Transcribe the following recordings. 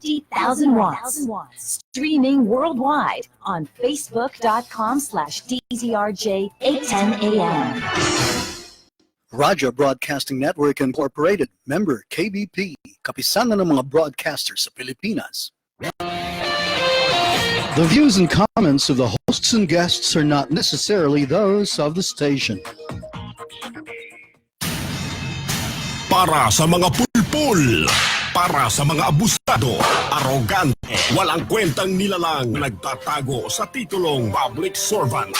50,000 watts. Streaming worldwide on Facebook.com/DZRJ 810 AM. Raja Broadcasting Network Incorporated, member KBP, kapisanan ng mga broadcasters sa Pilipinas. The views and comments of the hosts and guests are not necessarily those of the station. Para sa mga pulpul, para sa mga abusado, arogante, walang kwentang nilalang, nagtatago sa titulong public servant,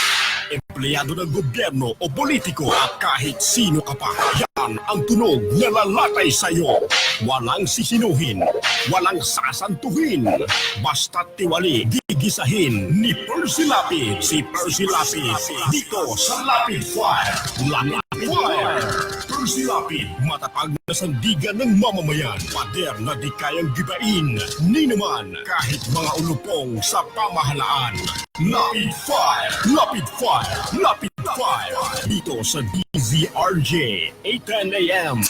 empleyado ng gobyerno o politiko at kahit sino ka pa, yan ang tunog na lalatay sa'yo. Walang sisinuhin, walang sasantuhin, basta't tiwali, gigisahin ni Percy Lapid. Si Percy Lapid dito sa Lapid Fire. Lapid Fire. Percy Lapid, matatag na sandigan ng mamamayan. Pader na di kayang gibain ni naman kahit mga ulupong sa pamahalaan. Lapid Fire. Lapid Fire. Lapid Fire. Dito sa DZRJ 810 AM.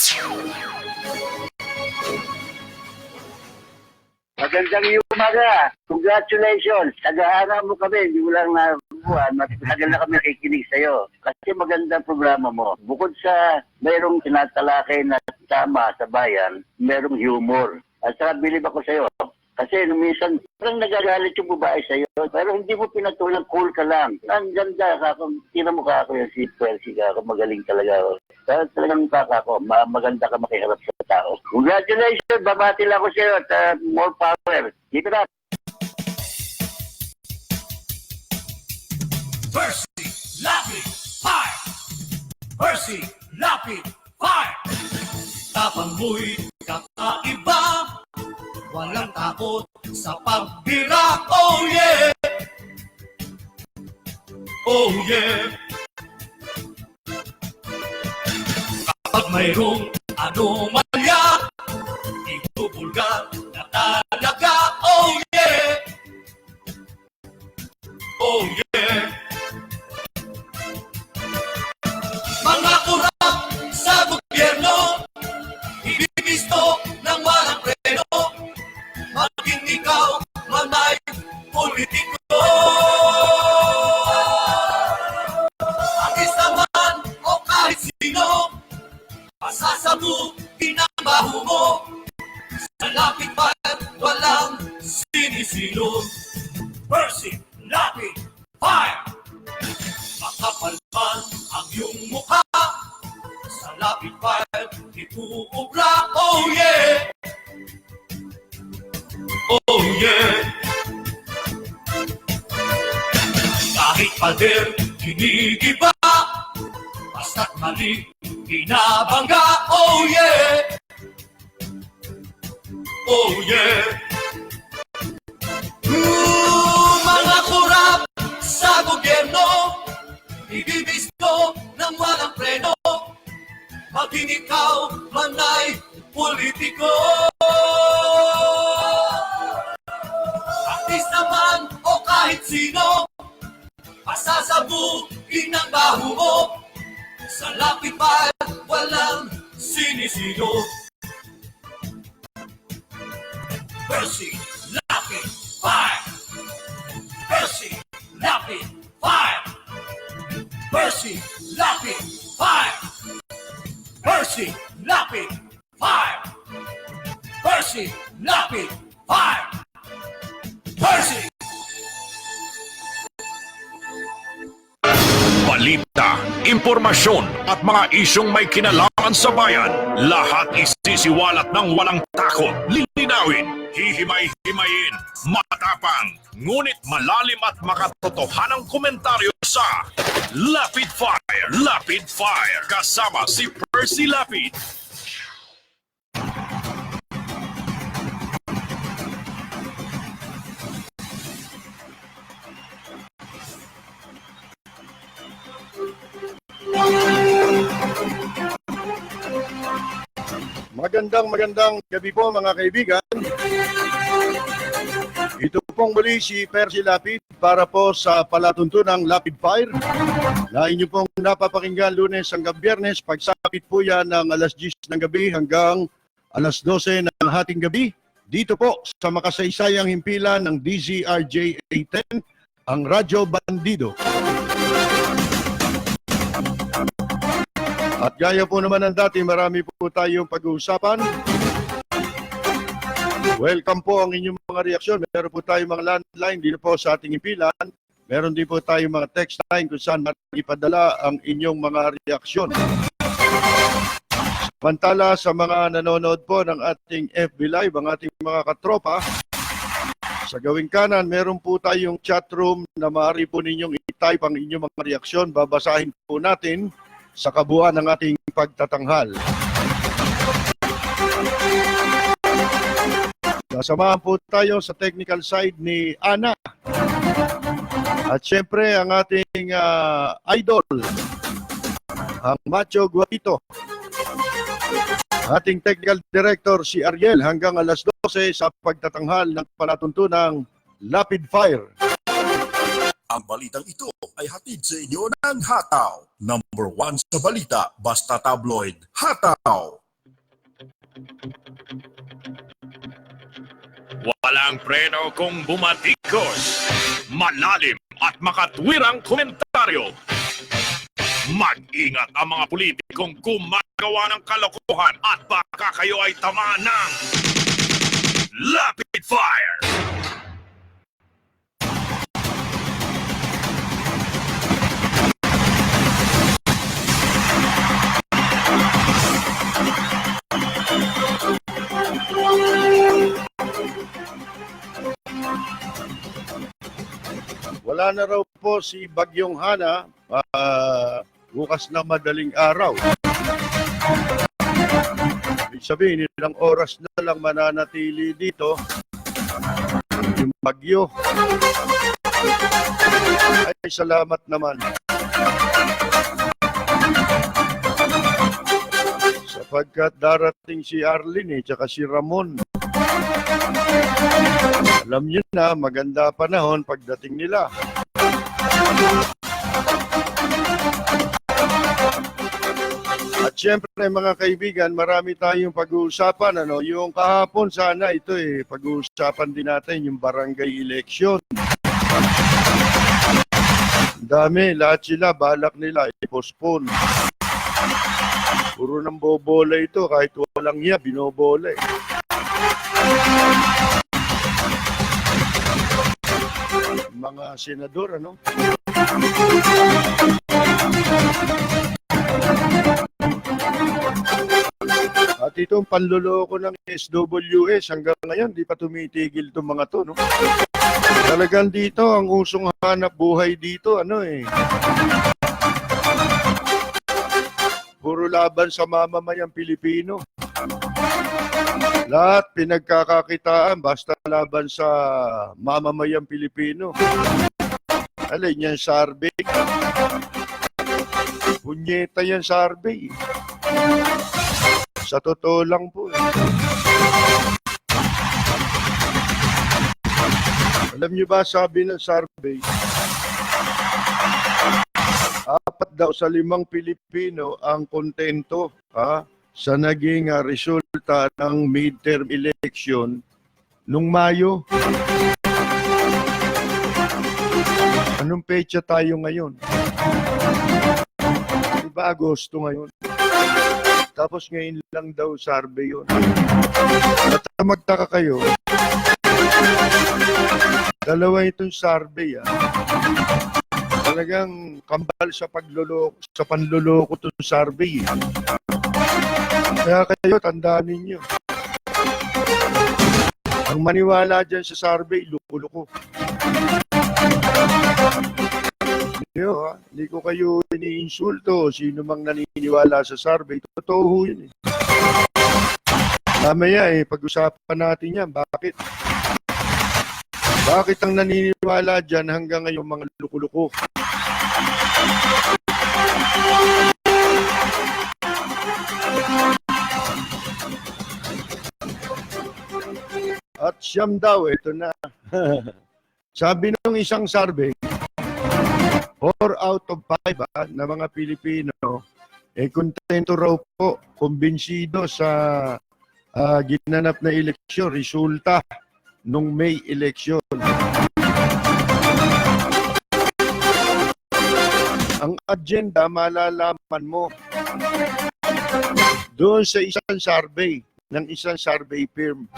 Magandang umaga. Congratulations. Tagahanga mo kami. Hindi mo lang nabubuhan. Matagal na kami nakikinig sa'yo. Kasi magandang programa mo. Bukod sa mayroong tinatalakay na tama sa bayan, mayroong humor. At saka bilib ako sa'yo. Kasi minsan, parang nagagalit yung babae sa'yo. Pero hindi mo pinatulang, cool ka lang. Ang ganda ka. Tira mo ka ako yung si Percy ka. Magaling talaga ako. Pero talagang kaka ko. Maganda ka makiharap sa tao. Congratulations! Babati lang ako sa'yo at more power. Keep it up! Percy Lapid Fire! Percy Lapid Fire! Tapang mo'y kakaiba, walang takot sa pagbira. Oh yeah! Oh yeah! Kapag mayroong anomalya, ibubulgar na talaga. Oh yeah! Oh yeah! Mga kurap sa gobyerno, ibibisto ng walang preno, maging ikaw man ay politiko. Artista man o kahit sino, pasasabukin ang baho mo. Sa Lapid Fire, walang sinisilo. Percy Lapid Fire! Makapal man ang iyong mukha, sa Lapid Fire, ituubra. Oh yeah! Oh yeah! Kahit pader, ginigiba, basta't mali, binabangga. Oh yeah! Oh yeah! Mga kurap sa gobyerno, ibibisto ng walang preno, maging ikaw man ay politiko. Artista man o kahit sino, pasasabukin ang baho mo. Sa Lapid Fire, walang sinisino. Percy Lapid Fire! Percy Lapid Fire! Percy Lapid Fire! Percy Lapid Fire! Percy Lapid Fire! Percy! Balita, impormasyon at mga isyong may kinalaman sa bayan, lahat isisiwalat ng walang takot, lilinawin, hihimay-himayin, matapang, ngunit malalim at makatotohanang komentaryo sa Lapid Fire, Lapid Fire, kasama si Percy Lapid. Magandang gabi po mga kaibigan. Ito pong muli si Percy Lapid para po sa palatuntunang Lapid Fire na inyo pong napapakinggan Lunes hanggang Biyernes. Pagsapit po yan ng alas 10 ng gabi hanggang alas 12 ng hating gabi Dito po sa makasaysayang himpilan ng DZRJ 810, ang Radyo Bandido. At gaya po naman ng dati, marami po tayong pag-uusapan. Welcome po ang inyong mga reaksyon. Meron po tayong mga landline dito po sa ating himpilan. Meron din po tayong mga text line kung saan ipadala ang inyong mga reaksyon. Samantala sa mga nanonood po ng ating FB Live, ang ating mga katropa, sa gawing kanan, meron po tayong chat room na maaari po ninyong i-type ang inyong mga reaksyon. Babasahin po natin sa kabuuan ng ating pagtatanghal. Kasamahan po tayo sa technical side ni Ana. At syempre ang ating idol, ang Macho Guapito. Ating technical director si Ariel hanggang alas 12 sa pagtatanghal ng palatuntunang Lapid Fire. Ang balitang ito ay hatid sa inyo ng Hataw. Number 1 sa balita, basta tabloid. Hataw! Walang preno kung bumatikos. Malalim at makatwirang komentaryo. Mag-ingat ang mga politikong gumagawa ng kalokohan at baka kayo ay tamaan ng Lapid Fire! Wala na raw po si Bagyong Hana bukas na madaling araw. Ibig sabihin, ilang oras na lang mananatili dito yung bagyo. Ay, salamat naman. Sapagkat darating si Arlene tsaka si Ramon. Alam niyo na, maganda panahon pagdating nila. At syempre mga kaibigan, marami tayong pag-uusapan. Yung kahapon sana ito pag-uusapan din natin yung barangay election. Dami, lahat sila, balak nila, i-postpone. Puro ng bobola ito, kahit walang hiya, binobola Mga senador, At itong panloloko ng SWS hanggang ngayon, di pa tumitigil itong mga to, Talagang dito, ang usong hanap buhay dito, puro laban sa mamamayang Pilipino. Lahat pinagkakakitaan basta laban sa mamamayang Pilipino. Alin yan, Sarbay? Punyeta yan, Sarbay. Sa totoo lang po. Alam niyo ba, sabi ng Sarbay, 4 daw sa 5 Pilipino ang kontento sa naging resulta ng midterm election nung Mayo. Anong petsa tayo ngayon? Diba Agosto ngayon? Tapos ngayon lang daw survey yun. At magtaka kayo, dalawa itong survey Talagang kambal sa panloloko itong survey Kaya kayo, tandaan ninyo. Ang maniwala dyan sa survey, luko-luko. Hindi ko kayo iniinsulto. Sino mang naniniwala sa survey, totoo yun Mamaya pag-usapan natin yan. Bakit? Bakit ang naniniwala dyan hanggang ngayon mga luko-luko? At siyam daw, ito na. Sabi ng isang survey, 4 out of 5 na mga Pilipino, kontento raw po, kumbinsido sa ginanap na eleksyon, resulta nung May election. Ang agenda, malalaman mo doon sa isang survey ng isang survey firm.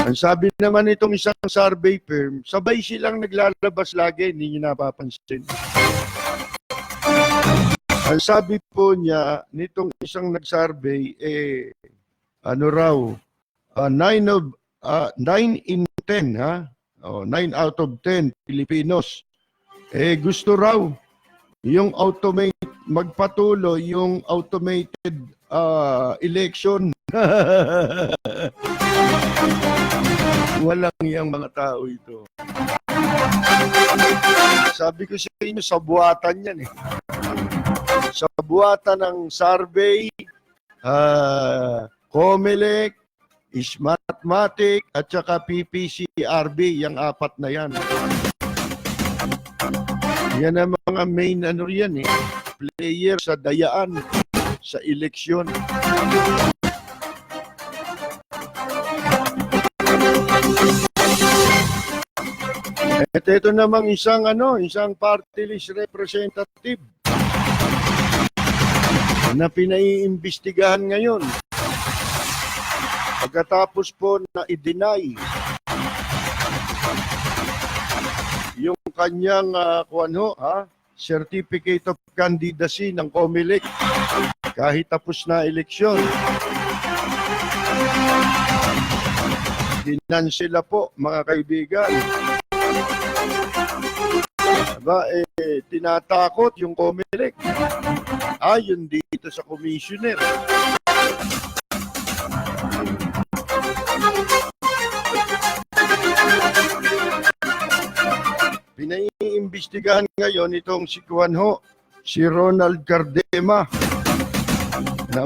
Ang sabi naman itong isang survey firm, sabay silang naglalabas lagi, hindi nyo napapansin. Ang sabi po niya, nitong isang nag-survey, ano raw, 9 in 10, ha? 9 out of 10 Filipinos, gusto raw yung magpatuloy yung automated election. Walang yang mga tao ito. Sabi ko sa inyo, sa buwatan yan eh. Sa buwatan ng survey, COMELEC, Smartmatic, at saka PPCRB, yung apat na yan. Yan ang mga main player sa dayaan sa eleksyon. At ito namang isang party list representative na pinaiimbestigahan ngayon. Pagkatapos po na i-deny yung kanyang certificate of candidacy ng COMELEC kahit tapos na eleksyon. Dinansela po, mga kaibigan. Tinatakot yung COMELEC. Ayon dito sa commissioner. Pinaiimbestigahan ngayon itong si Ronald Cardema na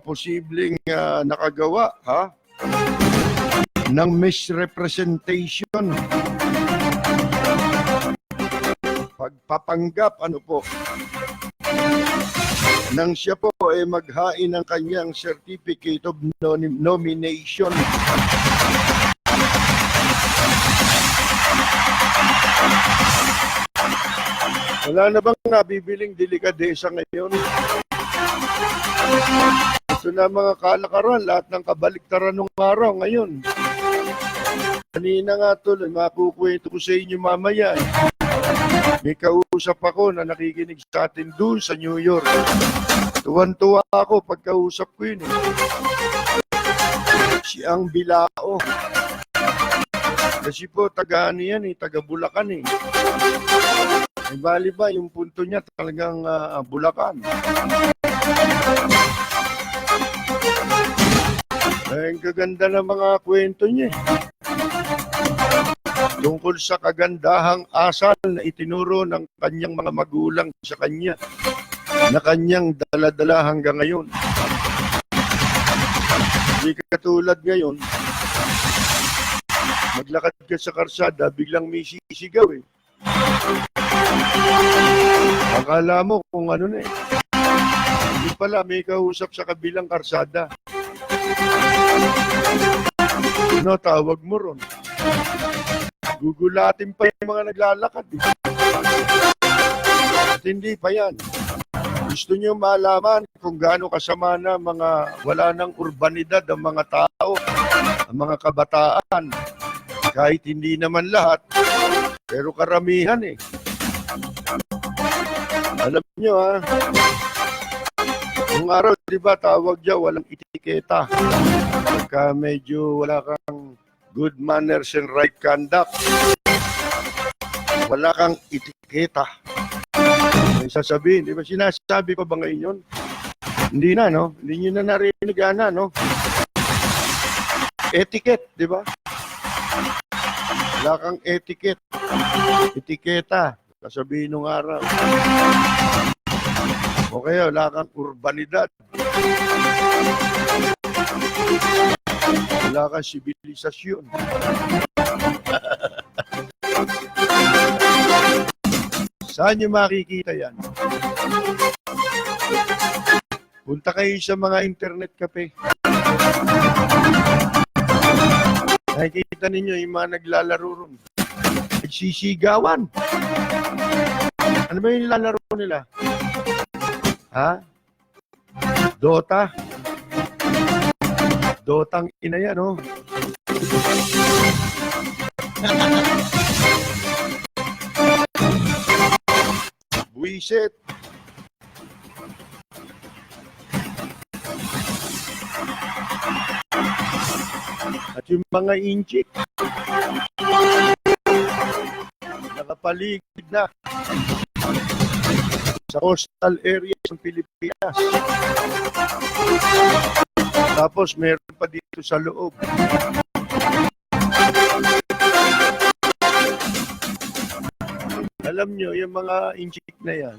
posibleng nakagawa ng misrepresentation, pagpapanggap nang siya po maghain ng kanyang certificate of nomination. Wala na bang nabibiling delikadesa ngayon? Ito na mga kalakaran, lahat ng kabaliktaran ng araw ngayon. Kanina nga tuloy, makukwento ko sa inyo mamaya. May kausap ako na nakikinig sa atin doon sa New York. Tuwan-tuwa ako pagkausap ko yun. Si Ang Bilao. Kasi po, taga Bulacan eh. Bali ba, yung punto niya talagang Bulacan. Ang kaganda ng mga kwento niya. Tungkol sa kagandahang asal na itinuro ng kanyang mga magulang sa kanya na kanyang dala-dala hanggang ngayon. Hindi katulad ngayon, maglakad ka sa karsada, biglang may sisigaw eh. Akala mo kung hindi pala may kausap sa kabilang karsada. Tawag mo ron. Gugulatin pa yung mga naglalakad. At hindi pa yan. Gusto nyo malaman kung gaano kasama na wala ng urbanidad ang mga tao, ang mga kabataan. Kahit hindi naman lahat, pero karamihan eh. Alam nyo yung araw, di ba, tawag dyan, walang etiketa. Pagka medyo wala kang good manners and right conduct, wala kang etiketa. May sasabihin, di ba, sinasabi ko ba ngayon yun? Hindi na, no? Hindi nyo na narinig no? Etiquette, di ba? Wala kang etiquette. Etiketa. Sasabihin nung araw. O kaya wala kang urbanidad. Wala kang sibilisasyon. Saan nyo makikita yan? Punta kayo sa mga internet cafe. Nakikita ninyo yung mga naglalaro ron. Nagsisigawan. Ano ba yung lalaro nila? Ha? Dota? Dotang ina yan, oh. Buisit. At yung mga inchik, nakapaligid na sa coastal areas ng Pilipinas. Tapos meron pa dito sa loob. Alam nyo, yung mga inchik na yan,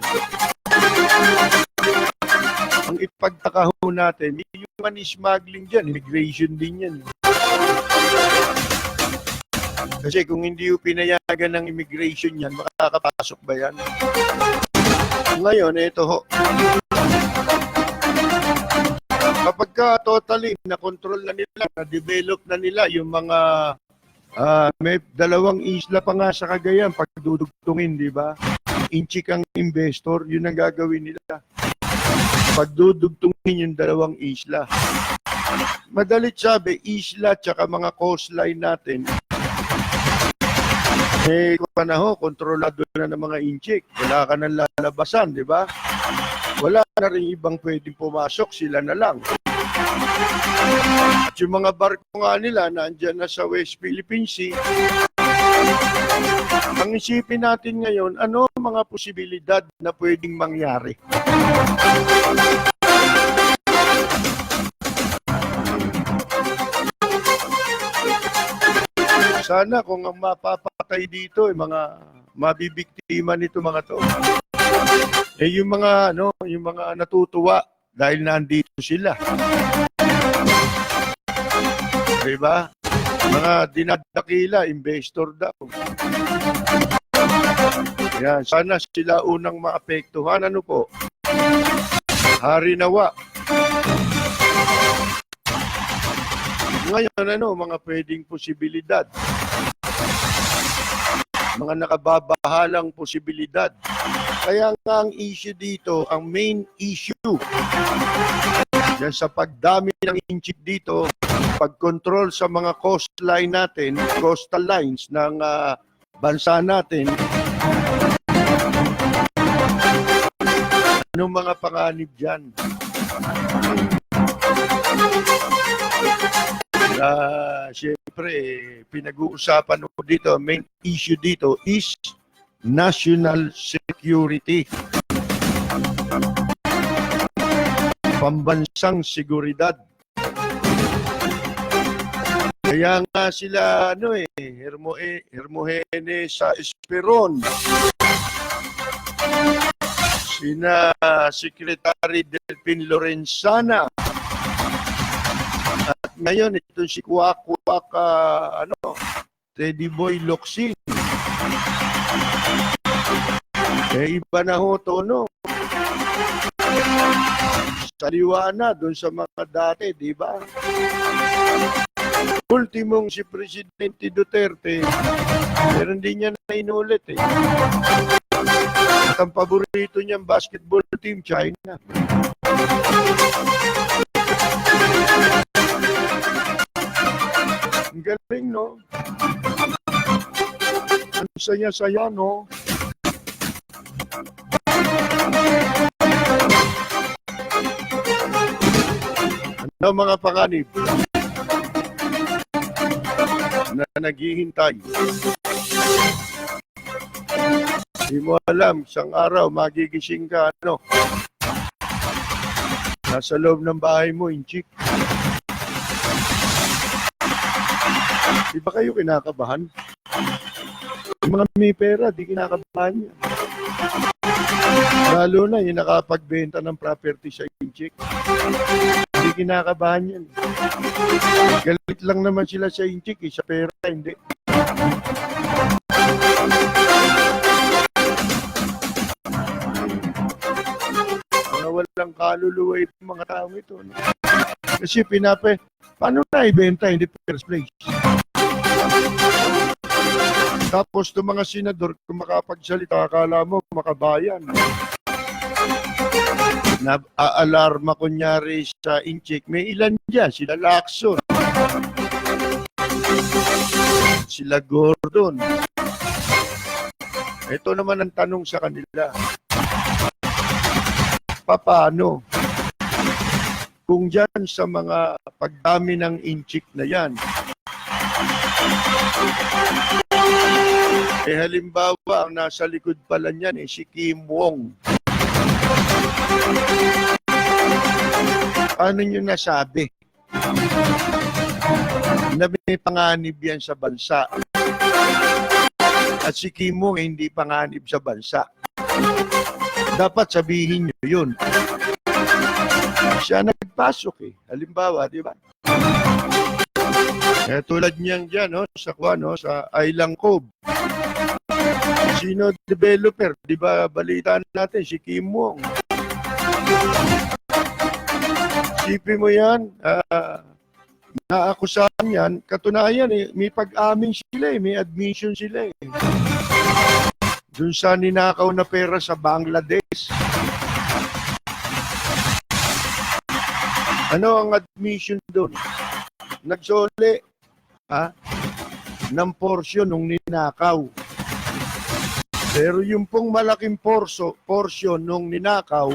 ang ipagtakaho natin, yung human smuggling dyan, immigration din yan. Kasi kung hindi yung pinayagan ng immigration yan, makakapasok ba yan? Ngayon, ito ho. Kapag ka totally na-control na nila, na-develop na nila yung mga may dalawang isla pa nga sa Cagayan pag dudugtungin, di ba? Inchik ang investor, yun ang gagawin nila. Pag dudugtungin yung dalawang isla. Madalit sabi, isla tsaka mga coastline natin, eh, panaho, kontrolado na ng mga inchik. Wala ka nang lalabasan, di ba? Wala na rin ibang pwedeng pumasok, sila na lang. At yung mga barko nga nila, nandyan na sa West Philippine Sea. Ang isipin natin ngayon, ano mga posibilidad na pwedeng mangyari? Sana kung ang mapapatay dito, yung mga mabibiktima nito mga to, eh yung mga yung mga natutuwa dahil nandito sila. Diba? Mga dinadakila, investor daw. Yan, sana sila unang maapektuhan. Ano po? Hari nawa. Ngayon, mga pwedeng posibilidad. Mga nakababahalang posibilidad. Kaya nga ang issue dito, ang main issue, yan sa pagdami ng inchik dito, pag-control sa mga coastline natin, coastal lines ng bansa natin, anong mga panganib dyan? Siyempre, pinag-uusapan dito, main issue dito is national security. Pambansang seguridad. Kaya nga sila, Hermogenes sa Esperon, sina Secretary Delpin Lorenzana, at ngayon ito si Kuwak, Teddy Boy Locsin. Iba na ho to, no? Saliwa na doon sa mga dati, di ba? Ultimong si Presidente Duterte, pero hindi niya na inulit eh. At ang paborito niyang basketball team, China. Ang galing, no? Ang saya-saya, no? Ano mga panganib na naghihintay? Hindi mo alam, isang araw magigising ka, nasa loob ng bahay mo, inchik. Di ba kayo kinakabahan? Yung mga may pera, di kinakabahan niya. Lalo na yung nakapagbenta ng property sa inchik. Hindi kinakabahan yan. Galit lang naman sila sa inchik, sa pera, hindi. Mga walang kaluluwa itong mga tao ito. No? Kasi paano na ibenta in the first place? Tapos itong mga senador, kung makapagsalita, akala mo makabayan. Na-alarma kunyari sa incheck, may ilan dyan, sila Lacson, sila Gordon. Ito naman ang tanong sa kanila. Paano? Kung dyan sa mga pagdami ng incheck na yan, halimbawa, ang nasa likod pala niyan si Kim Wong. Ano nyo nasabi? Na may panganib yan sa bansa. At si Kim Wong hindi panganib sa bansa. Dapat sabihin nyo yun. Siya nagpasok Halimbawa, di ba? Tulad niyan dyan, sa Island Cove. Sino developer? Di ba balita natin si Kim Wong? Sipin mo yan, naakusahan yan, katunayan may pag-amin sila may admission sila Doon sa ninakaw na pera sa Bangladesh. Ano ang admission doon? Nagsole ng porsyon nung ninakaw. Pero yung pong malaking porsyon nung ninakaw,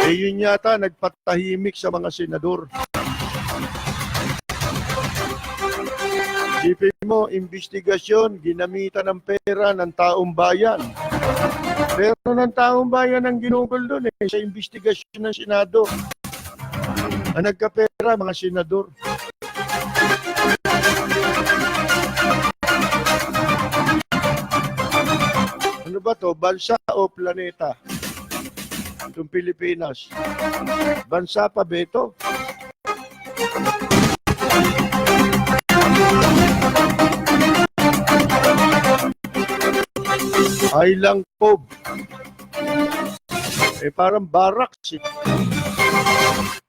yun yata nagpatahimik sa mga senador. Sipin mo, investigasyon, ginamitan ng pera ng taong bayan. Pero ng taong bayan ang ginugol doon sa investigasyon ng Senado. Ang nagkapera, mga senador. Ano ba to? Bansa o planeta? Itong Pilipinas. Bansa pa ba ito? Island Cove. Parang barracks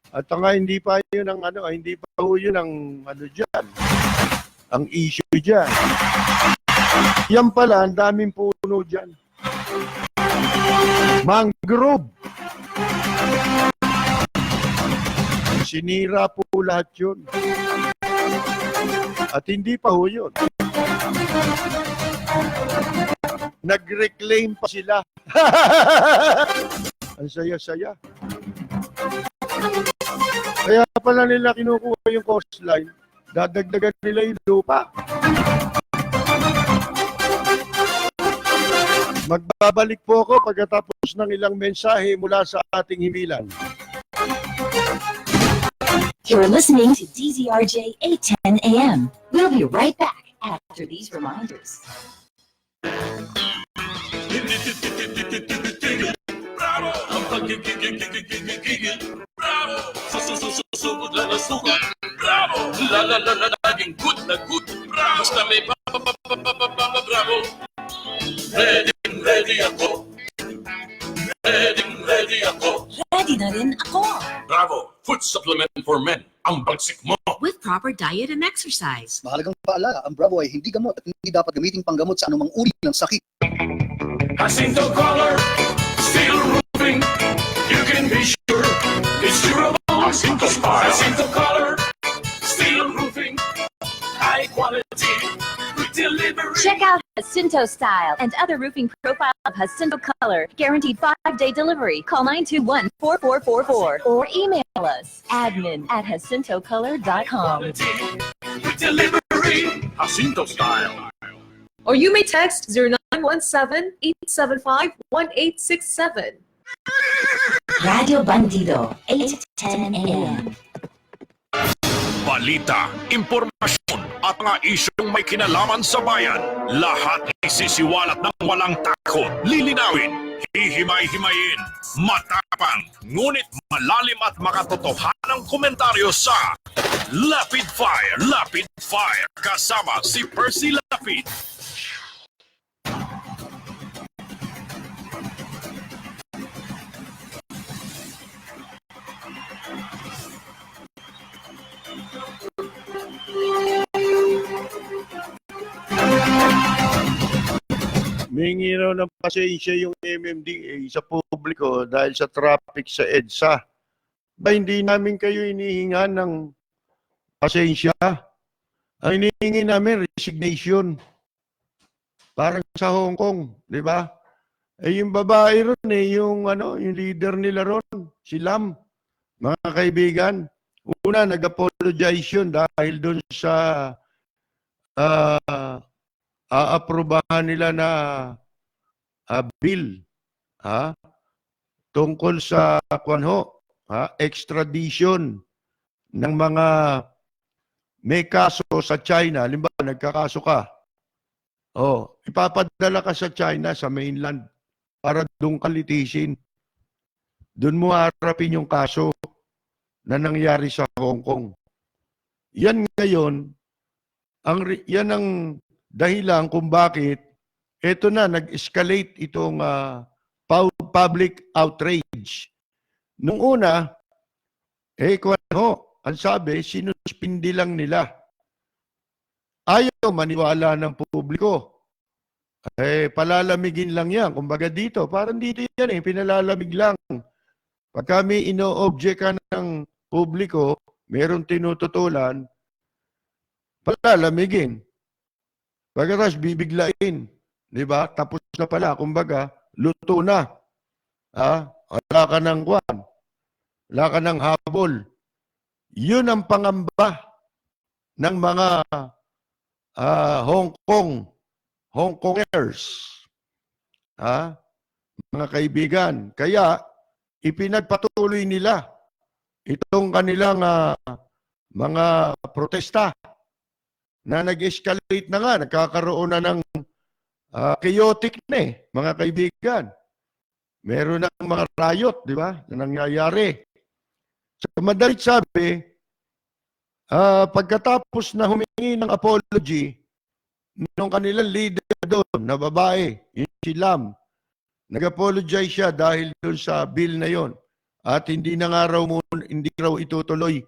At nga hindi pa yun ang hindi pa yun ang diyan. Ang issue diyan. Yan pala, ang daming puno diyan. Mangrove. Sinira po lahat yun. At hindi pa ho yun. Nag-reclaim pa sila. Ang saya-saya. Kaya pala nila kinukuha yung coastline, dadagdagan nila yung lupa. Magbabalik po ako pagkatapos ng ilang mensahe mula sa ating himilan. You're listening to DZRJ 810 AM. We'll be right back after these reminders. Bravo! Ang pagigigigigigigigil. Bravo! Susubod lang ang suka. Bravo! Laging good na good. Bravo! Basta may bravo. Ready ako. Ready ako. Ready na rin ako. Bravo! Food supplement for men. Ang bagsik mo. With proper diet and exercise. Mahalagang paalala, ang Bravo ay hindi gamot at hindi dapat gamiting panggamot sa anumang uri ng sakit. Jacinto Color, steel roofing. You can be sure it's durable. Jacinto Style. Jacinto Color, steel roofing. High quality. Quick delivery. Check out Jacinto Style and other roofing profile of Jacinto Color. Guaranteed 5-day delivery. Call 921-4444 or email us admin@jacintocolor.com. Quick delivery. Jacinto Style. Or you may text 0917-875-1867. Radio Bandido 810 AM. Balita, impormasyon at mga isyong may kinalaman sa bayan. Lahat isisiwalat ng walang takot. Lilinawin, hihimay-himayin, matapang, ngunit malalim at makatotohanang komentaryo sa Lapid Fire. Lapid Fire, kasama si Percy Lapid. Mingi raw ng pasensya yung MMDA sa publiko dahil sa traffic sa EDSA. Ba hindi namin kayo inihingan ng pasensya? Ang inihingi namin, resignation. Parang sa Hong Kong, di ba? Eh yung babae ron yung leader nila ron, si Lam. Mga kaibigan, una nag-apologize yun dahil doon sa aaprobahan nila na bill tungkol sa extradition ng mga may kaso sa China. Halimbawa, nagkakaso ka. Ipapadala ka sa China, sa mainland, para doon ka litisin. Doon mo harapin yung kaso na nangyari sa Hong Kong. Yan ngayon, yan ang dahilan kung bakit ito na, nag-escalate itong public outrage. Nung una, ang sabi, sinuspindi lang nila. Ayaw maniwala ng publiko. Palalamigin lang yan. Kumbaga dito, parang dito yan pinalalamig lang. Pag kami ino-object ka ng publiko, merong tinututulan, palalamigin. Pagkatapos bibiglain. Di ba? Tapos na pala. Kumbaga, luto na. Wala ka ng kwan. Wala ka ng habol. Yun ang pangamba ng mga Hong Kongers. Mga kaibigan. Kaya, ipinagpatuloy nila itong kanilang mga protesta na nag-escalate na nga, nagkakaroon na ng chaotic na mga kaibigan. Meron ng mga riot, di ba, na nangyayari. Sa madalit sabi, pagkatapos na humingi ng apology nung kanilang leader doon, na babae, yung si Lam, nag-apologize siya dahil doon sa bill na yon at hindi na nga raw hindi raw itutuloy.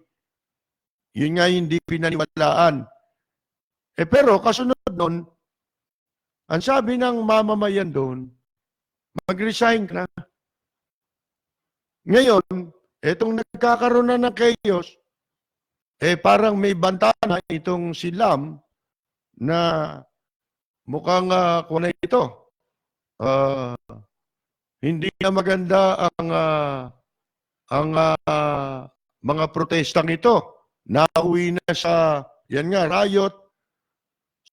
Yun nga hindi pinaniwalaan. Pero kasunod nun, ang sabi ng mamamayan doon, mag-resign ka na. Ngayon, etong nagkakaroon na ng chaos, parang may banta na itong si Lam na mukhang kung ito, hindi na maganda ang mga protestang ito. Nauwi na sa, yan nga, riot.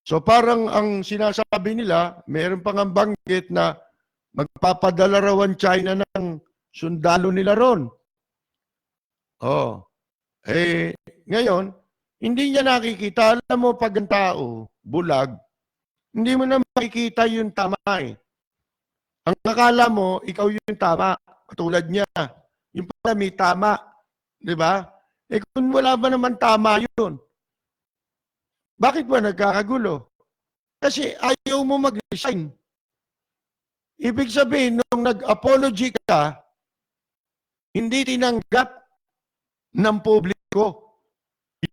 So parang ang sinasabi nila, mayroon pang ang banggit na magpapadala raw ang China ng sundalo nila ron. Ngayon, hindi niya nakikita. Alam mo, pag ang tao, bulag, hindi mo na makikita yung tama Ang akala mo, ikaw yung tama. Katulad niya. Yung pala may tama. Di ba? Kung wala ba naman tama yun, bakit ba nagkakagulo? Kasi ayaw mo mag-resign. Ibig sabihin, nung nag-apology ka, hindi tinanggap ng publiko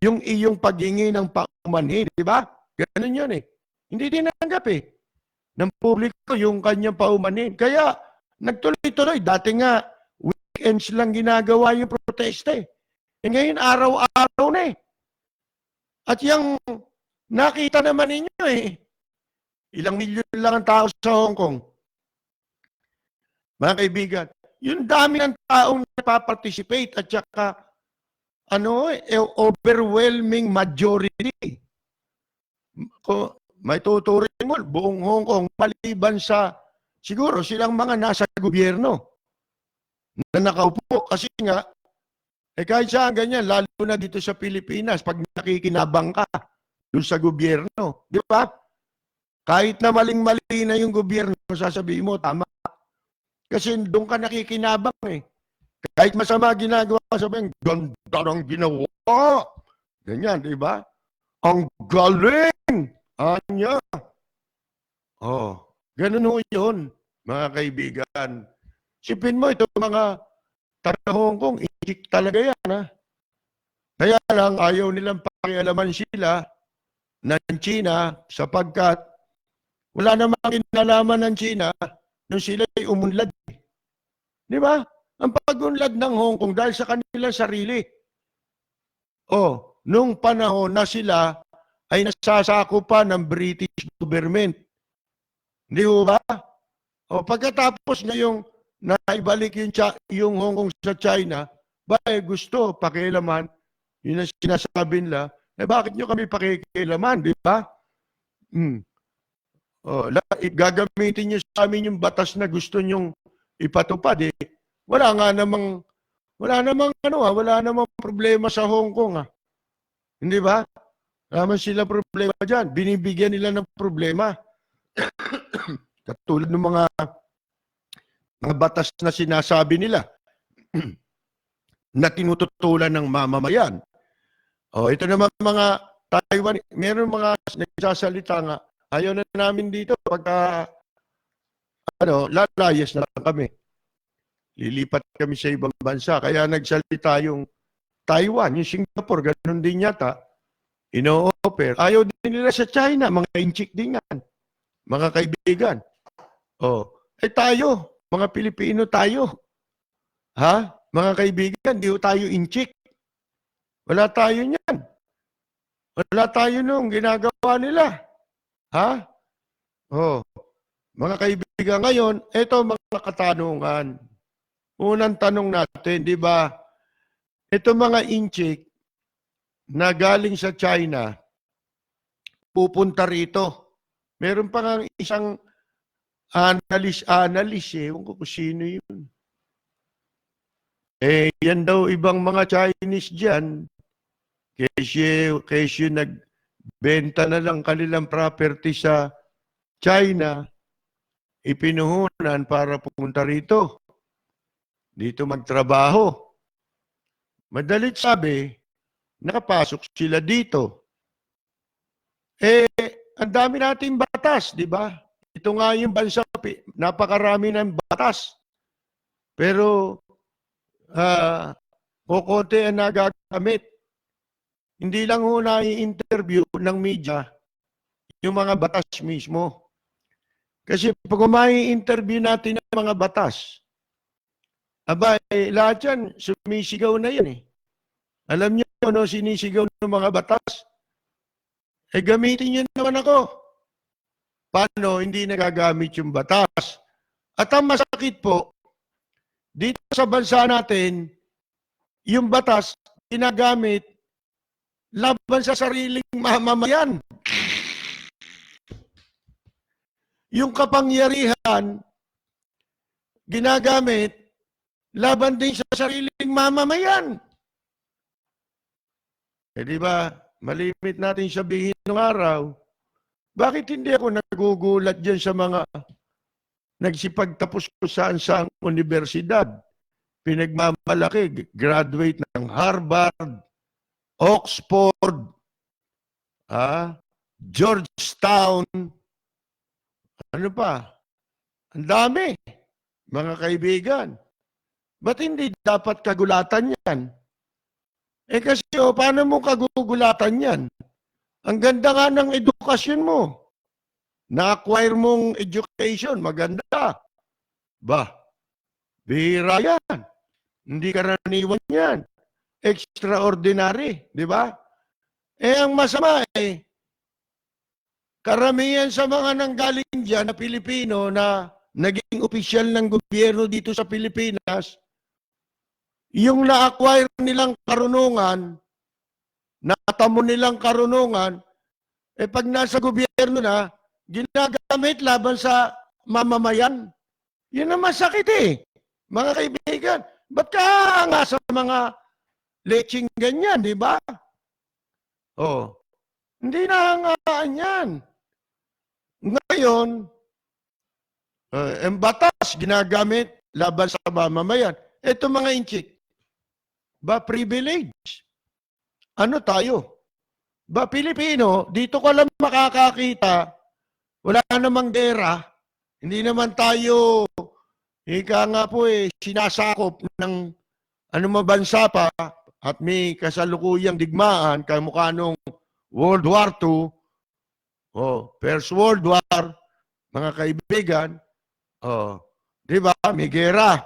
yung iyong paghingi ng paumanhin. Di ba? Ganun yun Hindi tinanggap ng publiko yung kanyang paumanhin. Kaya, nagtuloy-tuloy. Dati nga, weekends lang ginagawa yung protesta ngayon, araw-araw na At yung nakita naman ninyo ilang milyon lang ang tao sa Hong Kong. Mga kaibigan, yung dami ng taong napaparticipate at saka overwhelming majority. May tuturin mo, buong Hong Kong, maliban sa, siguro silang mga nasa gobyerno na nakaupo. Kasi nga, kahit saan ganyan, lalo na dito sa Pilipinas, pag nakikinabang ka doon sa gobyerno, di ba? Kahit na maling-mali na yung gobyerno, sasabihin mo, tama. Kasi doon ka nakikinabang Kahit masama ginagawa, sabihin, ganda ng ginawa. Ganyan, di ba? Ang galing! Anya. Ganun yun, mga kaibigan. Sipin mo, ito mga taga Hong Kong, itik talaga yan, Kaya lang ayaw nilang pakialaman sila ng China sapagkat wala namang kinalaman ng China nung sila'y umunlad. Di ba? Ang pag-unlad ng Hong Kong dahil sa kanilang sarili. Nung panahon na sila ay nasasako pa ng British government. Di ba? Pagkatapos na yung naibalik yung Hong Kong sa China, gusto pakialaman, yun ang sinasabi nila, bakit nyo kami pakikialaman, di ba? Gagamitin nyo sa amin yung batas na gusto nyong ipatupad. Wala namang problema sa Hong Kong. Hindi ba? Naman sila problema dyan. Binibigyan nila ng problema. Katulad ng mga batas na sinasabi nila na tinututulan ng mamamayan. Ito naman mga Taiwan, meron mga nagsasalita nga, ayaw na namin dito pagka lalayas na lang kami. Lilipat kami sa ibang bansa. Kaya nagsalita yung Taiwan, yung Singapore, ganun din yata. Ino-offer. Ayaw din nila sa China, mga inchik din yan. Mga kaibigan. Tayo, mga Pilipino tayo. Mga kaibigan, di tayo inchik. Wala tayo niyan. Wala tayo nung ginagawa nila. Mga kaibigan, ngayon, ito mga katanungan. Unang tanong natin, di ba? Ito mga inchik na galing sa China, pupunta rito. Meron pa nga isang analyst, ewan ko kung sino yun. Yan daw ibang mga Chinese dyan, kasi nagbenta na lang kanilang property sa China, ipinuhunan para pupunta rito. Dito magtrabaho. Madalit sabi, nakapasok sila dito. Ang dami nating batas, di ba? Ito nga yung bansa, napakarami ng batas. Pero, kukunti ang nagagamit. Hindi lang ho na-interview ng media yung mga batas mismo. Kasi pag mai-interview natin ang mga batas, lahat yan, sumisigaw na yan . Alam niyo, sinisigaw ng mga batas? Gamitin niyo naman ako. Paano hindi nagagamit yung batas? At ang masakit po, dito sa bansa natin, yung batas, ginagamit laban sa sariling mamamayan. Yung kapangyarihan, ginagamit laban din sa sariling mamamayan. Di ba, malimit natin sabihin ng araw, bakit hindi ako nagugulat dyan sa mga nagsipagtapos ko saan universidad? Pinagmamalaki, graduate ng Harvard, Oxford, Georgetown, ano pa? Ang dami, mga kaibigan. Ba't hindi dapat kagulatan yan? Kasi paano mo kagugulatan yan? Ang ganda nga ng edukasyon mo. Na-acquire mong education, maganda. Bihira yan. Hindi karaniwan yan. Extraordinary, di ba? Ang masama karamihan sa mga nanggaling dyan na Pilipino na naging opisyal ng gobyerno dito sa Pilipinas, yung na-acquire nilang karunungan, natamo nilang karunungan, pag nasa gobyerno na, ginagamit laban sa mamamayan. Yun ang masakit mga kaibigan. Ba't ka nga sa mga leching ganyan, di ba? Hindi na hangaan yan. Ngayon, ang batas ginagamit laban sa mamamayan. Ito mga inchik, privilege. Ano tayo? Pilipino, dito ka lang makakakita, wala namang gera, hindi naman tayo, ika nga po sinasakop ng bansa pa, at may kasalukuyang digmaan, kamukha nung World War II, First World War, mga kaibigan, di ba, may gera.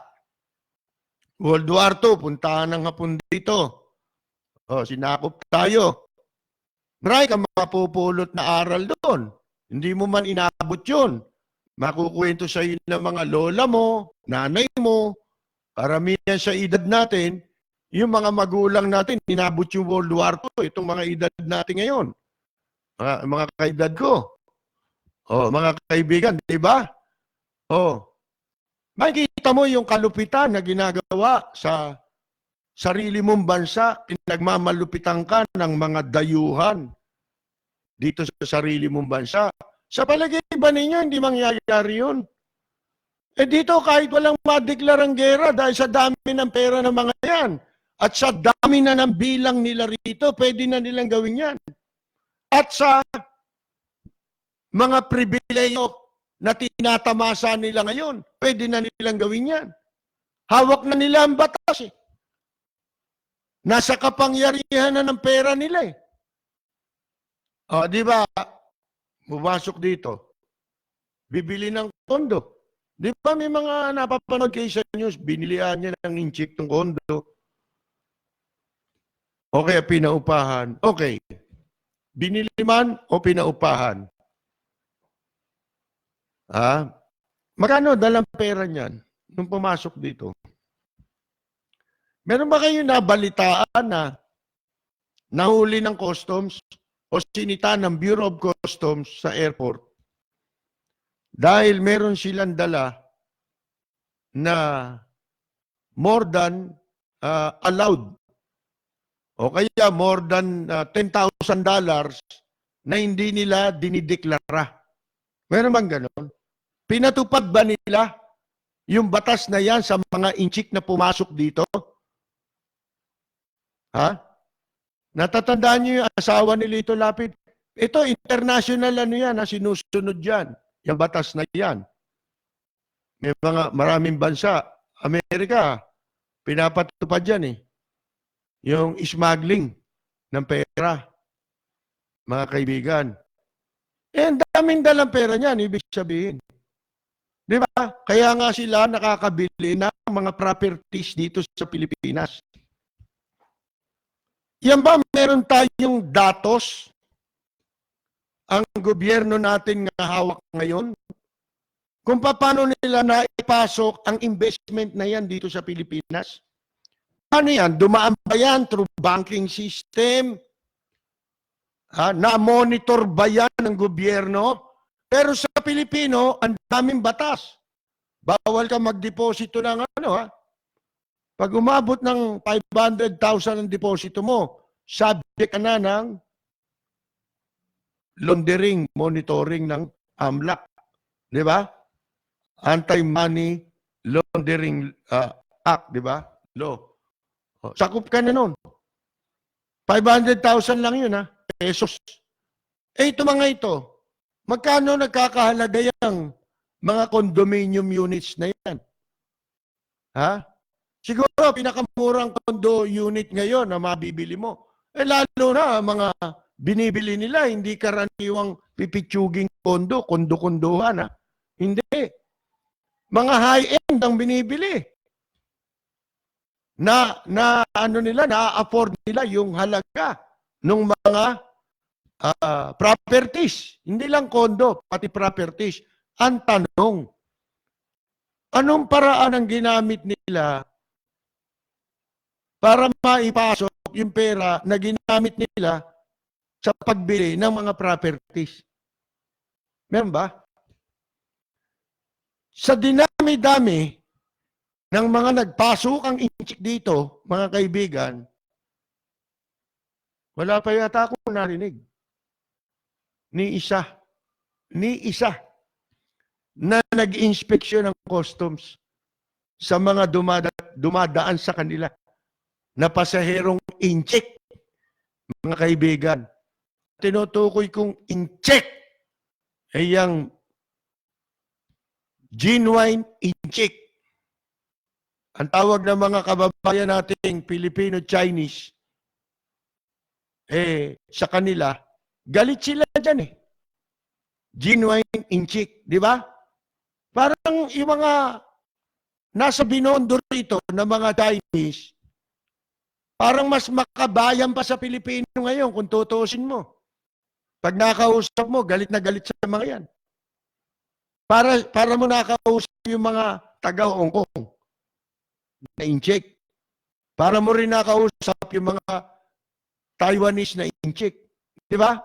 World War II, puntahan ng hapon dito. Sinakop tayo. Marami kang mapupulot na aral doon. Hindi mo man inabot yun. Makukwento sa iyo ng mga lola mo, nanay mo, karamihan sa edad natin, yung mga magulang natin, inabot yung World War II, itong mga edad natin ngayon. Mga kaedad ko. Mga kaibigan, di ba? Makikita mo yung kalupitan na ginagawa sa sarili mong bansa, pinagmamalupitan ka ng mga dayuhan dito sa sarili mong bansa. Sa palagay ba ninyo, hindi mangyayari yun? Dito kahit walang madeklarang gera dahil sa dami ng pera ng mga yan at sa dami na ng bilang nila rito, pwede na nilang gawin yan. At sa mga pribileyo na tinatamasa nila ngayon, pwede na nilang gawin yan. Hawak na nila ang batas eh. Nasa kapangyarihan na ng pera nila eh. Di ba? Pumasok dito. Bibili ng kondo. Di ba may mga napapanood kayo sa news, binilihan niya ng inchik ng kondo. Okay, pinaupahan. Okay. Binili man o pinaupahan? Magkano dalang pera niyan nung pumasok dito? Meron ba kayo nabalitaan na nahuli ng customs o sinita ng Bureau of Customs sa airport dahil meron silang dala na more than allowed o kaya more than $10,000 na hindi nila dinideklara? Meron bang ganon? Pinatupad ba nila yung batas na yan sa mga inchik na pumasok dito? Natatandaan niyo yung asawa ni Lito Lapid? Ito, international yan, sinusunod yan. Yung batas na yan. May maraming bansa. Amerika, pinapatupad yan eh. Yung smuggling ng pera. Mga kaibigan. Ang daming dalang pera niyan, ibig sabihin. Di ba? Kaya nga sila nakakabili ng mga properties dito sa Pilipinas. Yan ba meron tayong datos ang gobyerno natin nga hawak ngayon? Kung paano nila naipasok ang investment na yan dito sa Pilipinas? Ano yan? Dumaan ba yan through banking system? Na-monitor ba yan ng gobyerno? Pero sa Pilipino, ang daming batas. Bawal ka magdeposito ng Pag umabot ng 500,000 ang deposito mo, subject ka na ng laundering, monitoring ng AMLAC. Di ba? Anti-Money Laundering Act, di ba? Law. Sakop ka na nun. 500,000 lang yun, pesos. Ito mga ito, magkano nagkakahalaga yung mga condominium units na yan? Siguro, pinakamurang condo unit ngayon na mabibili mo. Lalo na, mga binibili nila, hindi karaniwang pipitsuging kondo-kondohan. Hindi. Mga high-end ang binibili. Na-afford nila yung halaga ng mga properties. Hindi lang kondo, pati properties. Ang tanong, anong paraan ang ginamit nila para maipasok yung pera na ginamit nila sa pagbili ng mga properties? Meron ba? Sa dinami-dami ng mga nagpasok ang inchik dito, mga kaibigan, wala pa yata akong narinig. Ni isa na nag-inspeksyon ng customs sa mga dumadaan sa kanila na pasaherong incheck, mga kaibigan. Tinutukoy kong incheck ay yung genuine incheck. ang tawag ng mga kababayan nating Filipino-Chinese, sa kanila, galit sila dyan eh. Genuine inchik, di ba? Parang yung mga nasa binondo rito ng mga Chinese, parang mas makabayan pa sa Pilipino ngayon kung tutuusin mo. Pag nakausap mo, galit na galit sa mga yan. Para mo nakausap yung mga taga-Hong Kong na inchik. Para mo rin nakausap yung mga Taiwanese na inchik. Di ba?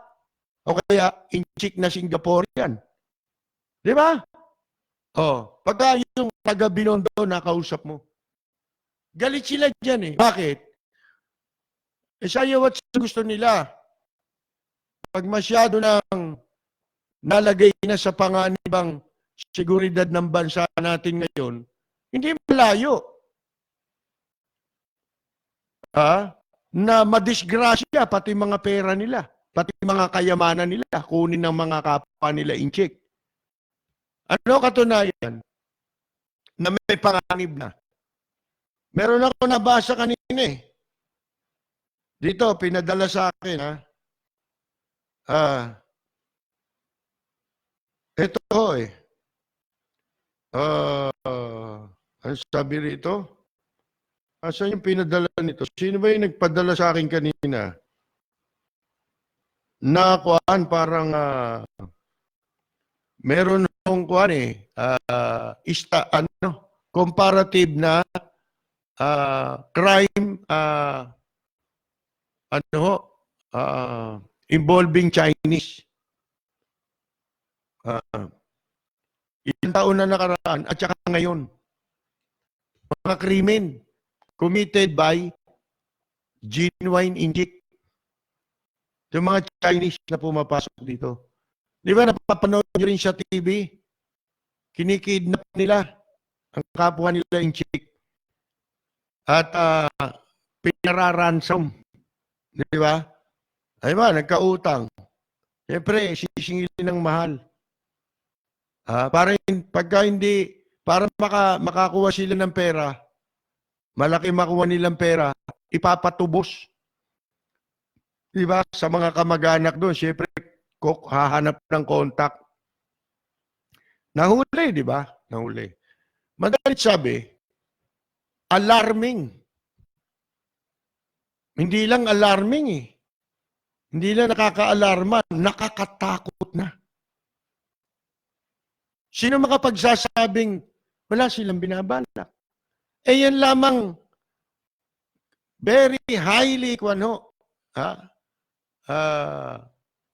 O kaya inchik na Singaporean. Di ba? Pagka yung taga-Binondo nakausap mo, galit sila dyan eh. Bakit? Sayo what gusto nila. Pag masyado nang nalagay na sa panganibang seguridad ng bansa natin ngayon, hindi malayo. Na madisgrasya pati mga pera nila, pati mga kayamanan nila, kunin ng mga kapwa nila inchik. Ano katunayan? Na may panganib na. Meron ako nabasa kanina eh. Dito, pinadala sa akin ha. Ito eh. Ano sabi rito? Asan yung pinadala nito? Sino ba yung nagpadala sa akin kanina? Nakuan parang meron akong kuan eh. Comparative na crime involving Chinese. Ilang taon na nakaraan at saka ngayon. Mga krimen committed by genuine inchik. Yung mga Chinese na pumapasok dito. Di ba napapanood nyo rin sa TV? Kinikidnap nila ang kapwa nila inchik. At pinararansom. Di ba? Ay ba, nagkautang. Siyempre, sisingilin ng mahal. Para makakuha sila ng pera, malaki makuha nilang pera, ipapatubos. Diba? Sa mga kamag-anak doon, siyempre, hahanap ng contact. Nahuli, di ba? Nahuli. Madalit sabi, alarming. Hindi lang alarming eh. Hindi lang nakaka-alarma, nakakatakot na. Sino makapagsasabing wala silang binabalak? Yan lamang very highly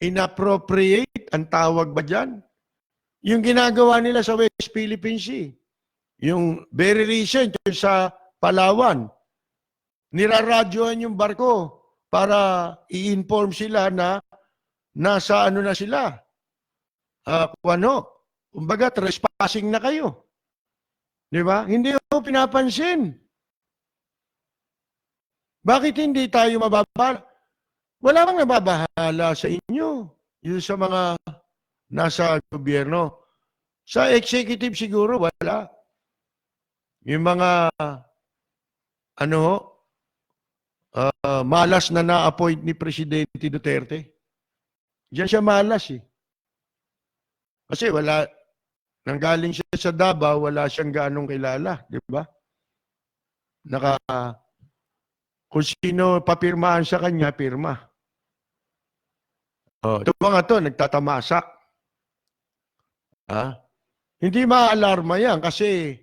inappropriate ang tawag ba dyan? Yung ginagawa nila sa West Philippine Sea. Yung very recent yung sa Palawan. Niraradyohan yung barko para i-inform sila na nasa ano na sila. Kumbaga, trespassing na kayo. Di ba? Hindi ko pinapansin. Bakit hindi tayo mababahala? Wala bang nababahala sa inyo? Yung sa mga nasa gobyerno. Sa executive siguro, wala. Yung mga malas na na-appoint ni Presidente Duterte. Diyan siya malas eh. Kasi nanggaling siya sa Davao, wala siyang ganong kilala, di ba? Kung sino papirmahan sa kanya, pirma. Ito mga to, nagtatamasak. Hindi ma-alarma yan kasi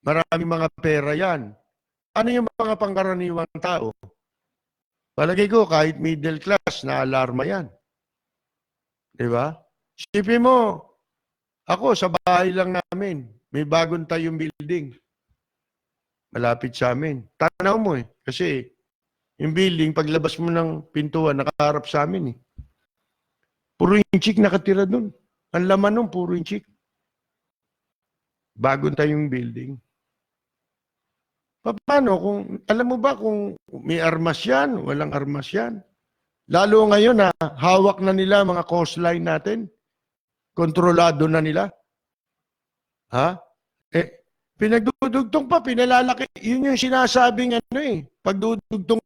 maraming mga pera yan. Ano yung mga pangkaraniwang tao? Palagi ko, kahit middle class, na-alarma yan. Di ba? Isipin mo, ako sa bahay lang namin, may bagong tayong building. Malapit sa amin. Tanaw mo eh. Kasi yung building, paglabas mo ng pintuan, nakaharap sa amin eh. Puro inchik nakatira dun. Ang laman nun, puro inchik. Bagong tayong building. Paano? Alam mo ba kung may armas yan, walang armas yan? Lalo ngayon na hawak na nila mga coastline natin. Kontrolado na nila. Pinagdudugtong pa, pinalalaki. Yun yung sinasabing ano eh. Pagdudugtong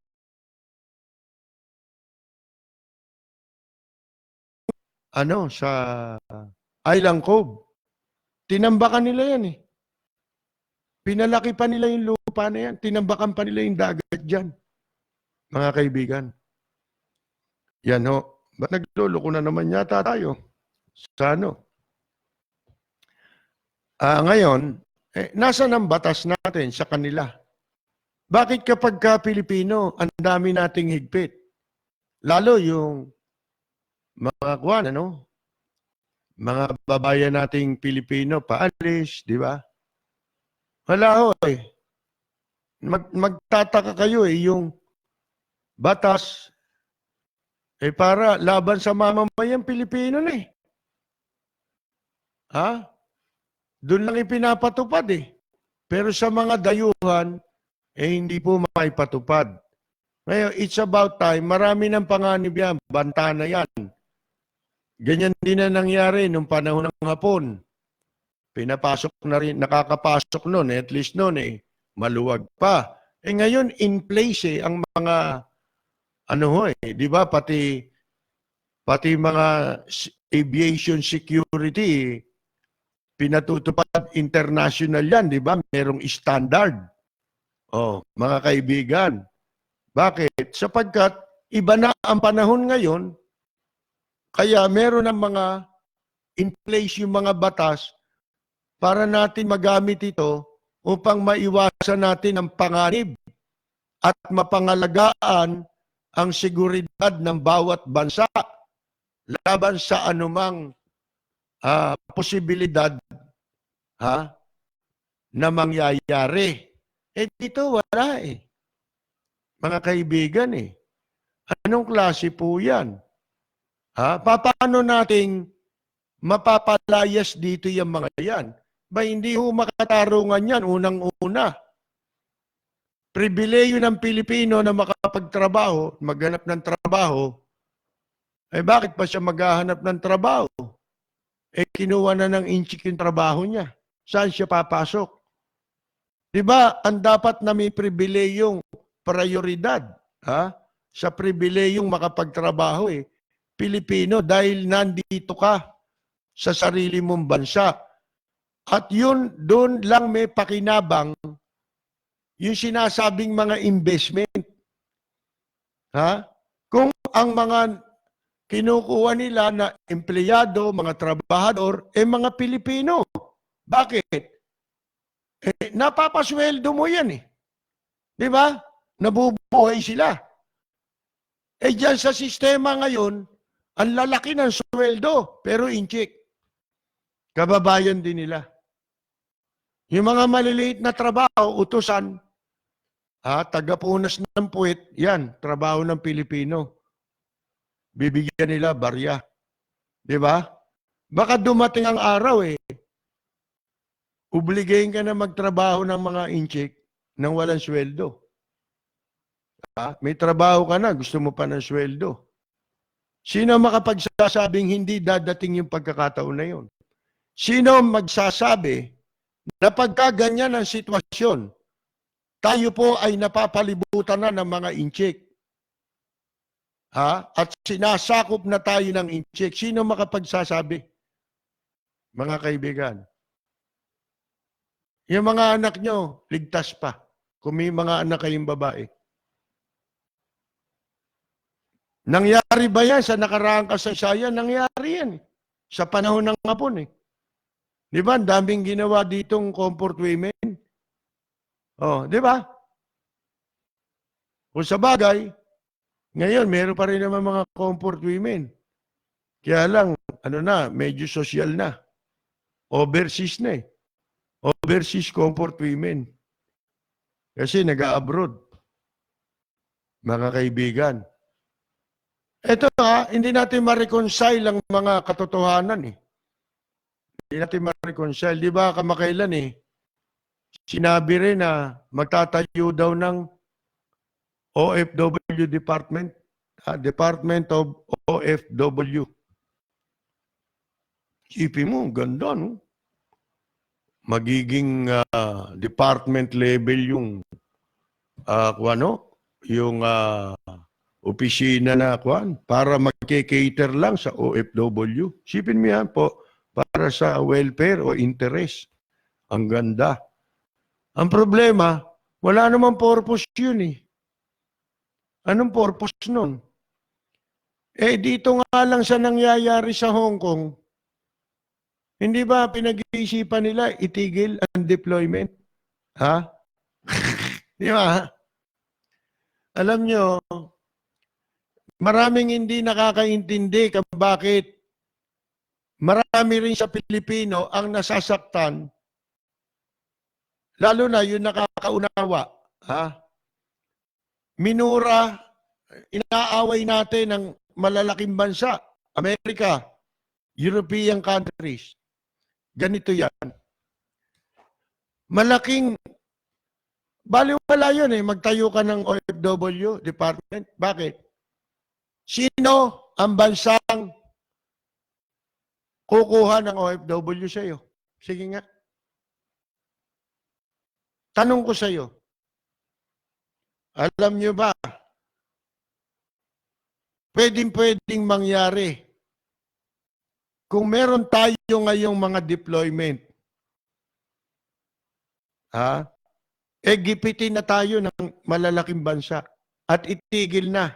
sa Island Cove. Tinambakan nila yan eh. Pinalaki pa nila yung lupa na yan. Tinambakan pa nila yung dagat dyan. Mga kaibigan. Yan ho. Ba't nagluloko na naman yata tayo? Sa ano? Ngayon, nasaan ang batas natin sa kanila? Bakit kapag ka Pilipino, ang dami nating higpit? Lalo yung mga mga babayan nating Pilipino, paalis, di ba? Wala ho eh. Magtataka kayo eh, yung batas, para laban sa mamamayang Pilipino na eh. Ha? Doon lang ipinapatupad eh. Pero sa mga dayuhan, hindi po maipatupad. Ngayon, it's about time. Marami ng panganib yan. Banta na yan. Ganyan din na nangyari nung panahon ng Hapon. Pinapasok na rin, nakakapasok noon, at least noon maluwag pa. Ngayon, in place ang mga, di ba, pati mga aviation security, pinatutupad international yan, di ba? Merong standard. Mga kaibigan. Bakit? Sapagkat iba na ang panahon ngayon, kaya meron ng mga in place yung mga batas para natin magamit ito upang maiwasan natin ang panganib at mapangalagaan ang seguridad ng bawat bansa laban sa anumang posibilidad na mangyayari. Dito wala eh. Mga kaibigan eh. Anong klase po yan? Paano nating mapapalayas dito yung mga yan? Hindi ho makatarungan yan unang-una. Pribileyo ng Pilipino na makapagtrabaho, maghanap ng trabaho, bakit pa siya maghahanap ng trabaho? Kinuha na ng inchik yung trabaho niya. Saan siya papasok? Diba, ang dapat na may pribileyong prioridad sa pribileyong makapagtrabaho Pilipino dahil nandito ka sa sarili mong bansa. At yun, doon lang may pakinabang yung sinasabing mga investment. Kung ang mga kinukuha nila na empleyado, mga trabahador, mga Pilipino. Bakit? Napapasweldo mo yan Di ba? Nabubuhay sila. Diyan sa sistema ngayon, ang lalaki ng sweldo, pero inchik. Kababayan din nila. Yung mga maliliit na trabaho, utusan, tagapunas ng puwet, yan, trabaho ng Pilipino. Bibigyan nila barya. Di ba? Baka dumating ang araw obligayin ka na magtrabaho ng mga inchik nang walang sweldo. May trabaho ka na, gusto mo pa ng sweldo. Sino makapagsasabing hindi dadating yung pagkakataon na yun? Sino magsasabi na pagka ganyan ang sitwasyon, tayo po ay napapalibutan na ng mga inchik? At sinasakop na tayo ng inchik. Sino makapagsasabi? Mga kaibigan. Yung mga anak nyo, ligtas pa. Kung may mga anak kayong babae. Nangyari ba yan sa nakaraang kasaysayan? Nangyari yan sa panahon ng Hapon Di ba? Ang daming ginawa ditong comfort women. Di ba? Kung sa bagay, ngayon, meron pa rin naman mga comfort women. Kaya lang, medyo social na. Overseas na Overseas comfort women. Kasi nag-abroad. Mga kaibigan. Ito hindi natin ma-reconcile ang mga katotohanan Hindi natin ma-reconcile. Di ba kamakailan sinabi rin na magtatayo daw ng OFW Department, Department of OFW. Isipin mo, ganda, no? magiging department level yung yung opisina na para magke-cater lang sa OFW. Sipin mo yan po, para sa welfare o interest. Ang ganda. Ang problema, wala namang purpose yun eh. Anong purpose nun? Dito nga lang sa nangyayari sa Hong Kong, hindi ba pinag-iisipan nila itigil ang deployment? Ha? Di ba? Alam nyo, maraming hindi nakakaintindi kung bakit marami rin sa Pilipino ang nasasaktan, lalo na yung nakakaunawa. Ha? Minura, inaaway natin ng malalaking bansa, Amerika, European countries. Ganito yan. Malaking, baliwala yun magtayo ka ng OFW department. Bakit? Sino ang bansang kukuha ng OFW sa iyo? Sige nga. Tanong ko sa iyo. Alam nyo ba, pwedeng mangyari kung meron tayo ngayong mga deployment, gipitin na tayo ng malalaking bansa at itigil na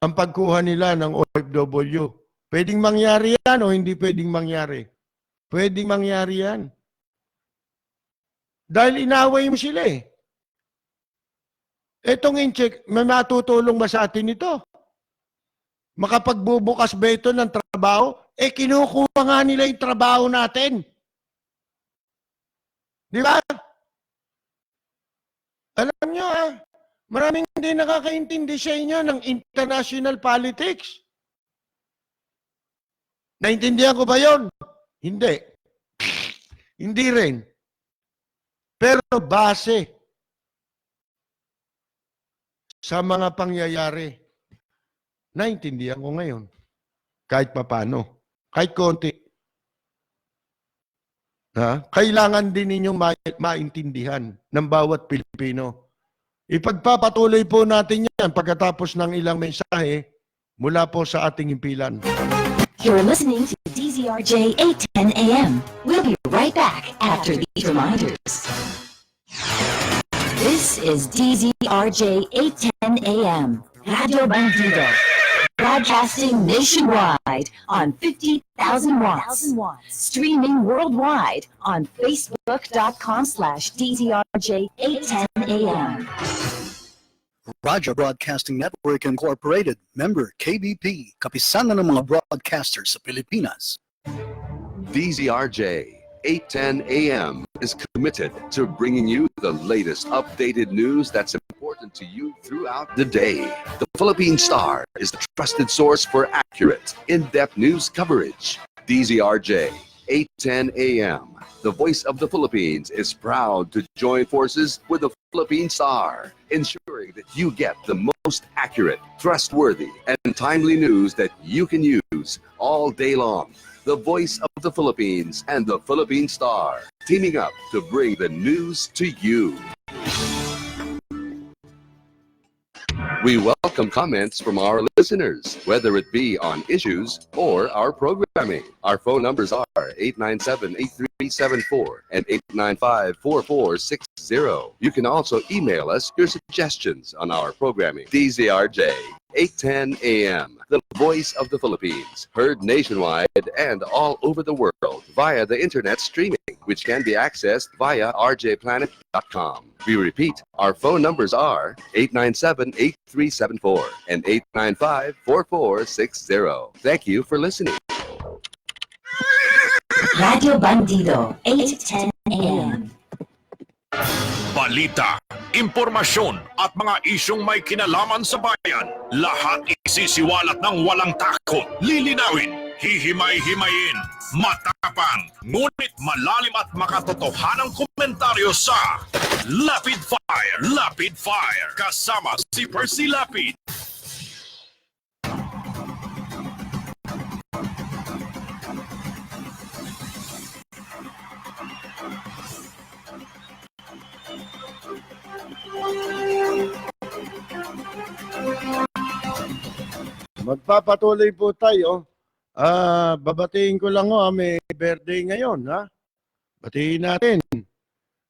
ang pagkuha nila ng OFW. Pwedeng mangyari yan o hindi pwedeng mangyari? Pwedeng mangyari yan. Dahil inaway mo sila eh. Etong incheck, may matutulong ba sa atin ito? Makapagbubukas ba ito ng trabaho? Kinukuha nga nila yung trabaho natin. Di ba? Alam nyo maraming hindi nakakaintindi sa inyo ng international politics. Naintindihan ko ba yun? Hindi. Hindi rin. Pero base sa mga pangyayari, naintindihan ko ngayon. Kahit papano. Kahit konti. Kailangan din ninyong maintindihan ng bawat Pilipino. Ipagpapatuloy po natin yan pagkatapos ng ilang mensahe mula po sa ating impilan. You're listening to DZRJ 810 AM. We'll be right back after these reminders. This is DZRJ 810 AM, Radio Bandido, broadcasting nationwide on 50,000 watts, streaming worldwide on Facebook.com/DZRJ 810 AM. Raja Broadcasting Network Incorporated, member KBP, kapisanan ng mga broadcasters sa Pilipinas. DZRJ 810 AM is committed to bringing you the latest updated news that's important to you throughout the day. The Philippine Star is the trusted source for accurate, in-depth news coverage. DZRJ 810 AM, the voice of the Philippines, is proud to join forces with the Philippine Star, ensuring that you get the most accurate, trustworthy, and timely news that you can use all day long. The voice of the Philippines and the Philippine Star, teaming up to bring the news to you. We welcome comments from our listeners, whether it be on issues or our programming. Our phone numbers are 897-8374 and 895-4460. You can also email us your suggestions on our programming. DZRJ 810 AM, the voice of the Philippines, heard nationwide and all over the world via the internet streaming, which can be accessed via rjplanet.com. We repeat, our phone numbers are 897-8374 and 895-4460. Thank you for listening. Radio Bandido 810 AM. Balita, impormasyon at mga isyong may kinalaman sa bayan. Lahat isisiwalat ng walang takot. Lilinawin, hihimay-himayin, matapang, ngunit malalim at makatotohanang komentaryo sa Lapid Fire, kasama si Percy Lapid. magpapatuloy po tayo. Babatiin ko lang may birthday ngayon, ha? Batiin natin.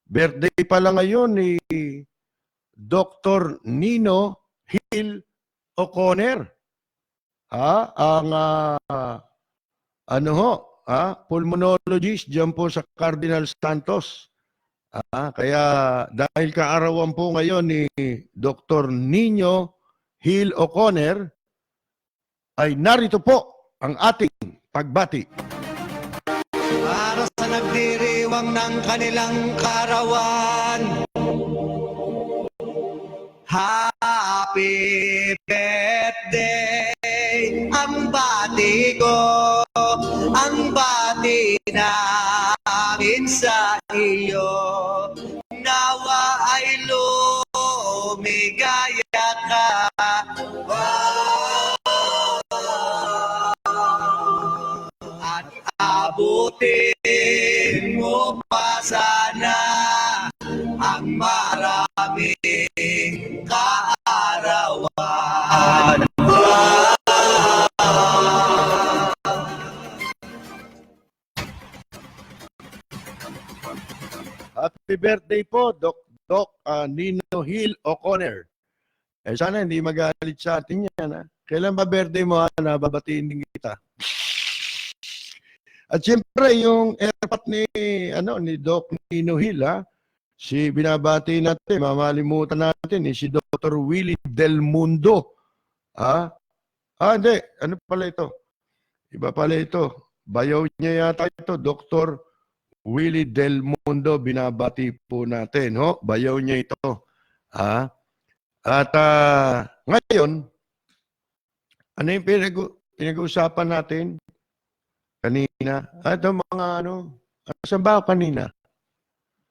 Birthday pala ngayon ni Dr. Nino Hill O'Connor. Ang pulmonologist diyan po sa Cardinal Santos. Kaya dahil kaarawan po ngayon ni Dr. Nino Hill O'Connor, ay narito po ang ating pagbati. Para sa nagdiriwang ng kanilang karawan, happy birthday! Ang bati ko, ang bati namin sa iyo, nawa ay lumigaya ka. At abutin mo pa sana ang maraming kaarawan. Happy birthday po, Doc Nino Hill O'Connor. Sana hindi magalit sa atin yan. Kailan ba birthday mo? Babatiin din kita. At siyempre, yung airpat ni Doc Nino Hill, si binabati natin, mamalimutan natin, si Dr. Willie Del Mundo. Hindi. Ano pala ito? Iba pala ito. Bayaw niya yata ito, Dr. Willie Del Mundo, binabati po natin. Bayaw niya ito. At ngayon, ano yung pinag-uusapan natin kanina? Ito mga saan ba kanina?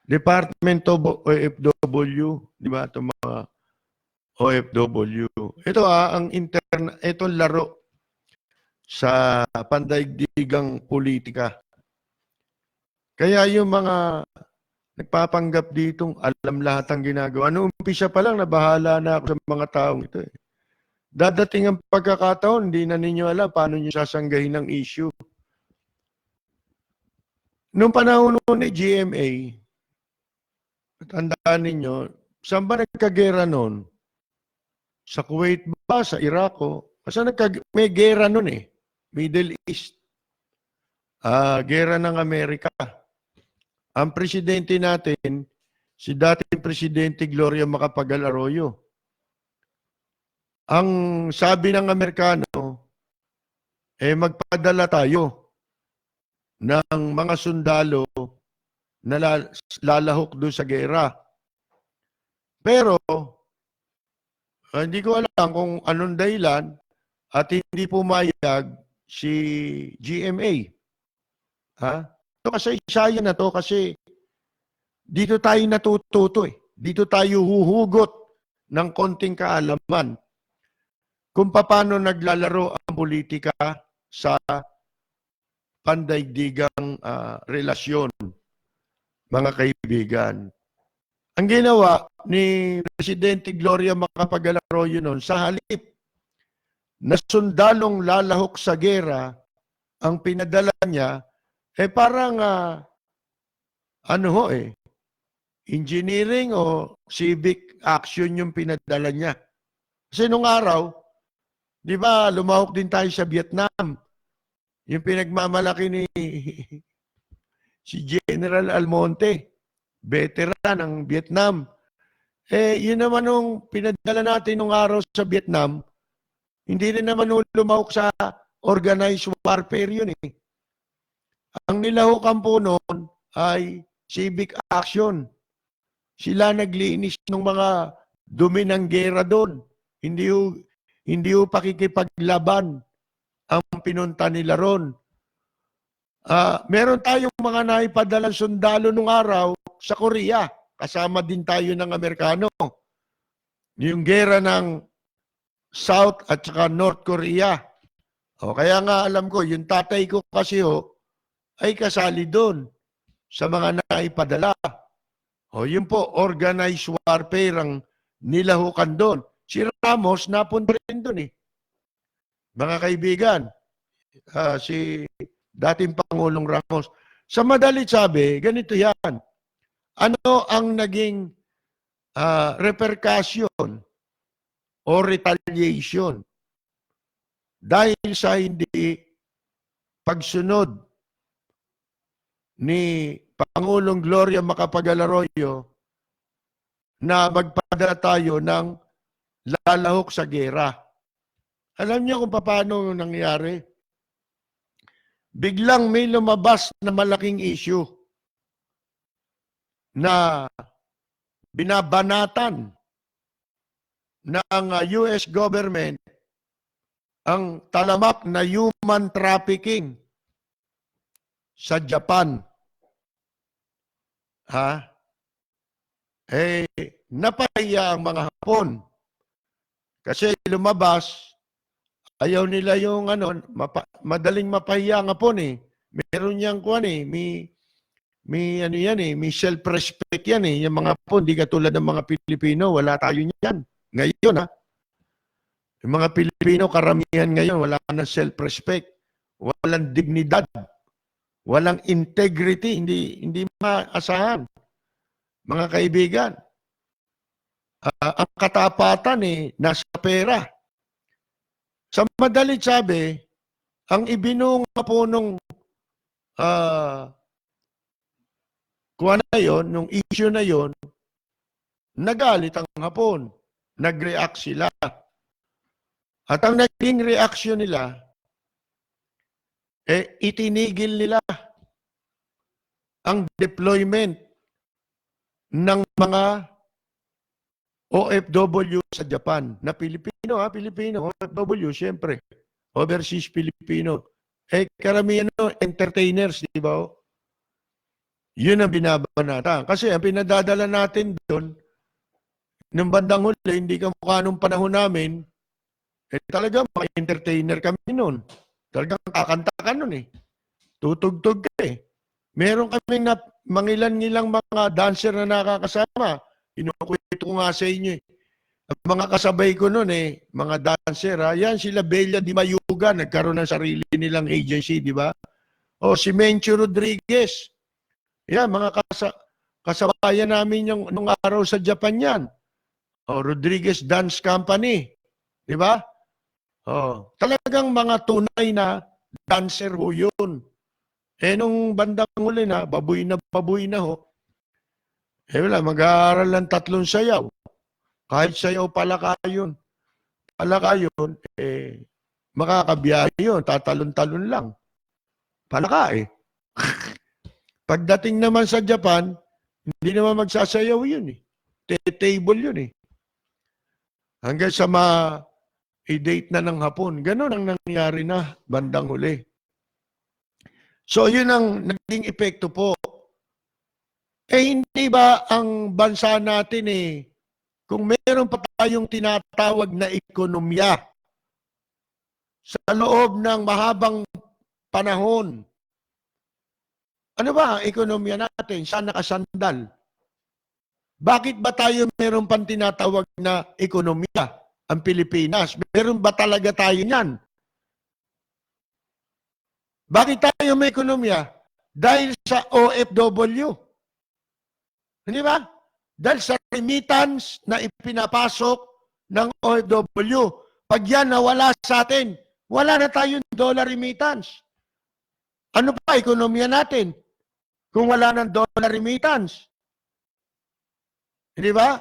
Department of OFW, di ba? Ito mga OFW. Ito itong laro sa pandaigdigang politika. Kaya yung mga nagpapanggap ditong alam lahat ang ginagawa. Umpisa pa lang, nabahala na ako sa mga taong ito. Dadating ang pagkakataon, hindi na ninyo alam paano nyo sasanggahin ang issue. Noong panahon ni GMA, tandaan ninyo, saan ba nagkagera noon? Sa Kuwait ba? Sa Iraq? Saan may gera noon Middle East. Gera ng Amerika. Ang presidente natin, si dating presidente Gloria Macapagal Arroyo. Ang sabi ng Amerikano, magpadala tayo ng mga sundalo na lalahok doon sa gera. Pero, hindi ko alam kung anong dahilan at hindi pumayag si GMA. Ito kasi isaya na to kasi dito tayo natututo Dito tayo huhugot ng konting kaalaman kung paano naglalaro ang politika sa pandaigdigang relasyon, mga kaibigan. Ang ginawa ni Presidente Gloria Macapagal Arroyo noon, sa halip na sundalong lalahok sa gera, ang pinadala niya, parang, engineering o civic action yung pinadala niya. Kasi nung araw, di ba, lumahok din tayo sa Vietnam. Yung pinagmamalaki ni si General Almonte, veteran ng Vietnam. Yun naman nung pinadala natin nung araw sa Vietnam, hindi rin naman lumahok sa organized warfare yun Ang nilahukan po noon ay civic action. Sila naglinis ng mga dumi ng gera doon. Hindi ho pakikipaglaban ang pinunta nila ron. Meron tayong mga naipadalang sundalo nung araw sa Korea. Kasama din tayo ng Amerikano. Yung gera ng South at saka North Korea. Kaya nga alam ko, yung tatay ko kasi ay kasali doon sa mga naipadala. Yun po, organized warfare ang nilahukan doon. Si Ramos napunta rin doon mga kaibigan, si dating Pangulong Ramos. Sa madalit sabi, ganito yan. Ano ang naging repercussion o retaliation dahil sa hindi pagsunod ni Pangulong Gloria Macapagal-Arroyo na magpadala tayo ng lalahok sa gera. Alam niyo kung paano nangyari? Biglang may lumabas na malaking issue na binabanatan ng US government ang talamak na human trafficking sa Japan. Napahiya ang mga Hapon. Kasi lumabas, ayaw nila yung madaling mapahiya ang Hapon eh. Meron niyang may self-respect yan eh. Yung mga Hapon, di katulad ng mga Pilipino, wala tayo niyan. Ngayon yung mga Pilipino, karamihan ngayon, wala na self-respect, walang dignidad, walang integrity, hindi maasahan. Mga kaibigan, ang katapatan nasa pera. Sa madalit sabi, ang ibinunga po nung nung issue na yon, nagalit ang Hapon. Nag-react sila. At ang naging reaction nila, itinigil nila ang deployment ng mga OFW sa Japan na Pilipino, OFW, siyempre. Overseas Filipino. Karamihan entertainers, di ba? Yun ang binabanata. Kasi ang pinadadala natin doon, nung bandang huli, hindi kamukha nung panahon namin, talaga mga entertainer kami noon. Talagang kakanta ka noon eh. Tutugtog ka eh. Meron kaming mangilan-ngilang mga dancer na nakakasama. Inukwento ko nga sa inyo eh. Ang mga kasabay ko noon mga dancer, yan sila Bella Di Mayuga, nagkaroon ng sarili nilang agency, di ba? O si Mencho Rodriguez. Yan, mga kasabayan namin nung araw sa Japan yan. O Rodriguez Dance Company. Di ba? Talagang mga tunay na dancer ho yun. Nung bandang huli na, baboy na ho. Wala, mag-aaral ng 3 sayaw. Kahit sayaw palakayon. Palakayon, makakabiyahe yun. Tatalon-talon lang. Palaka Pagdating naman sa Japan, hindi naman magsasayaw yun Table yun Hanggang sa i-date na ng Hapon. Ganon ang nangyari na bandang huli. So, yun ang naging epekto po. Hindi ba ang bansa natin kung meron pa tayong tinatawag na ekonomiya sa loob ng mahabang panahon, ano ba ang ekonomiya natin? Saan nakasandal? Bakit ba tayo meron pang tinatawag na ekonomiya? Ang Pilipinas. Meron ba talaga tayo niyan? Bakit tayo may ekonomiya? Dahil sa OFW. Hindi ba? Dahil sa remittance na ipinapasok ng OFW. Pag yan nawala sa atin, wala na tayong dollar remittance. Ano pa ekonomiya natin? Kung wala ng dollar remittance. Hindi ba?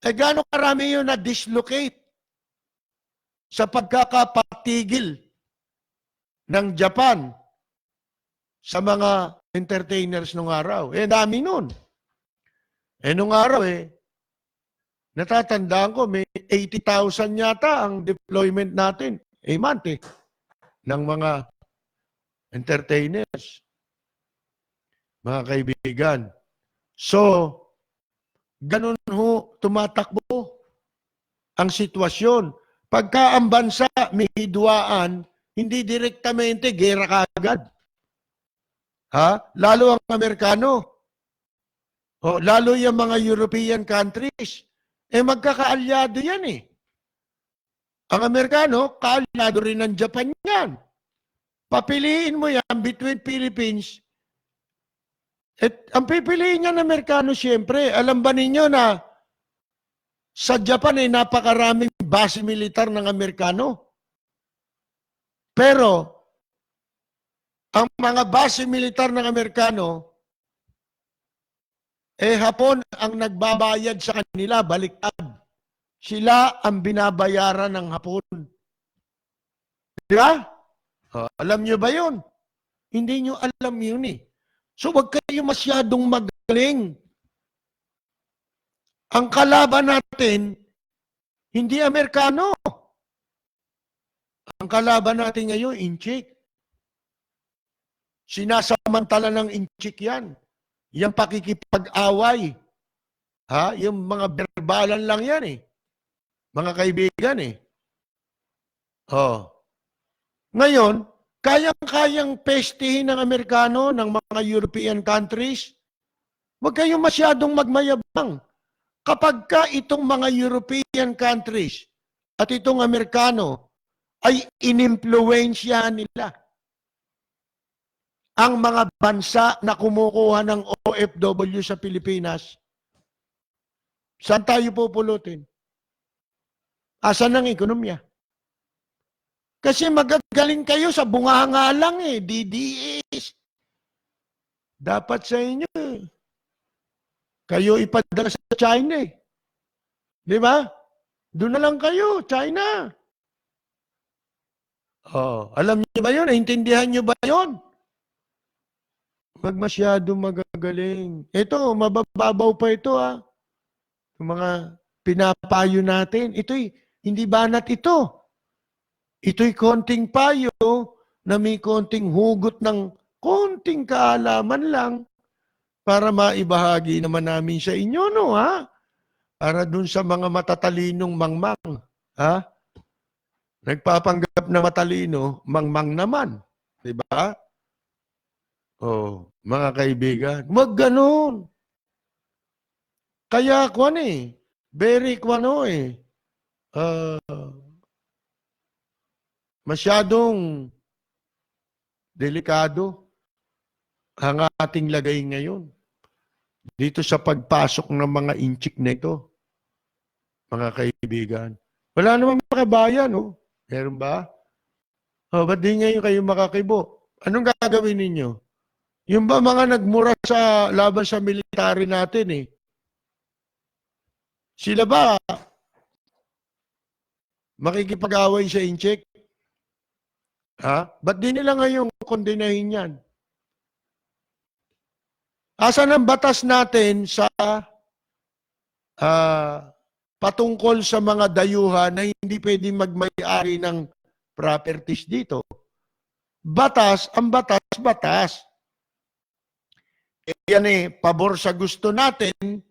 Gaano karami yun na dislocate sa pagkakapatigil ng Japan sa mga entertainers nung araw. Dami nun. Nung araw natatandaan ko, may 80,000 yata ang deployment natin. Month ng mga entertainers. Mga kaibigan. So, ganun ho tumatakbo ang sitwasyon. Pagka ang bansa may hidwaan, hindi direktamente gera kagad. Lalo ang Amerikano. Lalo yung mga European countries. Magkakaalyado yan Ang Amerikano, kaalyado rin ng Japan yan. Papiliin mo yan between Philippines. At ang pipiliin niya ng Amerikano, siyempre, alam ba ninyo na sa Japan ay napakaraming base militar ng Amerikano? Pero, ang mga base militar ng Amerikano, Hapon ang nagbabayad sa kanila, baliktad. Sila ang binabayaran ng Hapon. Di ba? Alam nyo ba yun? Hindi nyo alam yun eh. So wag kayo masyadong magaling. Ang kalaban natin, hindi Amerikano. Ang kalaban natin ngayon, inchik. Sinasamantala ng inchik yan. Yung pakikipag-away. Yung mga berbalan lang yan eh. Mga kaibigan eh. Ngayon, kayang-kayang pestihin ng Amerikano, ng mga European countries. Huwag kayong masyadong magmayabang. Kapag ka itong mga European countries at itong Amerikano ay inimpluwensya nila ang mga bansa na kumukuha ng OFW sa Pilipinas, saan tayo pupulutin? Asan ang ekonomiya? Kasi magagaling kayo sa bunganga lang eh, DDS. Dapat sa inyo eh. Kayo ipadala sa China eh. Di ba? Doon na lang kayo, China. Alam niyo ba yun? Naintindihan niyo ba yun? Wag masyado magagaling. Ito, mabababaw pa ito Yung mga pinapayo natin. Ito'y, hindi banat ito. Ito'y konting payo na may konting hugot ng konting kaalaman lang para maibahagi naman namin sa inyo, no, Para dun sa mga matatalinong mangmang, Nagpapanggap na matalino, mangmang naman. Diba? Mga kaibigan, wag ganun. Kaya very masyadong delikado ang ating lagay ngayon dito sa pagpasok ng mga inchik na ito, mga kaibigan. Wala namang makabayan, Meron ba? Ba't di ngayon kayo makakibo? Anong gagawin ninyo? Yung ba mga nagmura sa laban sa military natin Sila ba makikipag-away sa inchik? Ba't di nila ngayon kondenahin yan? Asan ang batas natin sa patungkol sa mga dayuhan na hindi pwedeng magmay-ari ng properties dito? Ang batas. Yan pabor sa gusto natin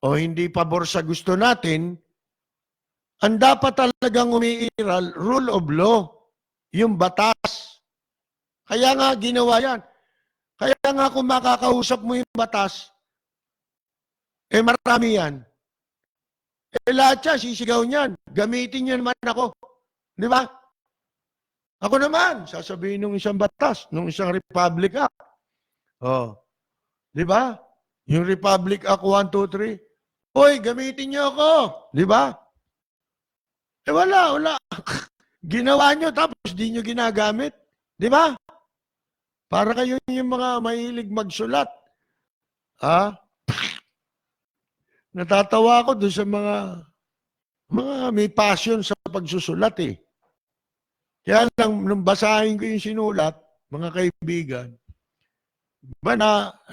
o hindi pabor sa gusto natin, ang dapat talagang umiiral, rule of law, yung batas. Kaya nga ginawa yan. Kaya nga kung makakausap mo yung batas, marami yan. Lahat siya, sisigaw niyan. Gamitin niyo naman ako. Di ba? Ako naman, sasabihin nung isang batas, nung isang Republic Act. Di ba? Yung Republic Act 1, 2, 3. Hoy, gamitin niyo ako. Di ba? Wala. Ginawa niyo tapos di niyo ginagamit. Di ba? Para kayo yung mga mahilig magsulat. Natatawa ako doon sa mga may passion sa pagsusulat Kaya lang, nung basahin ko yung sinulat, mga kaibigan,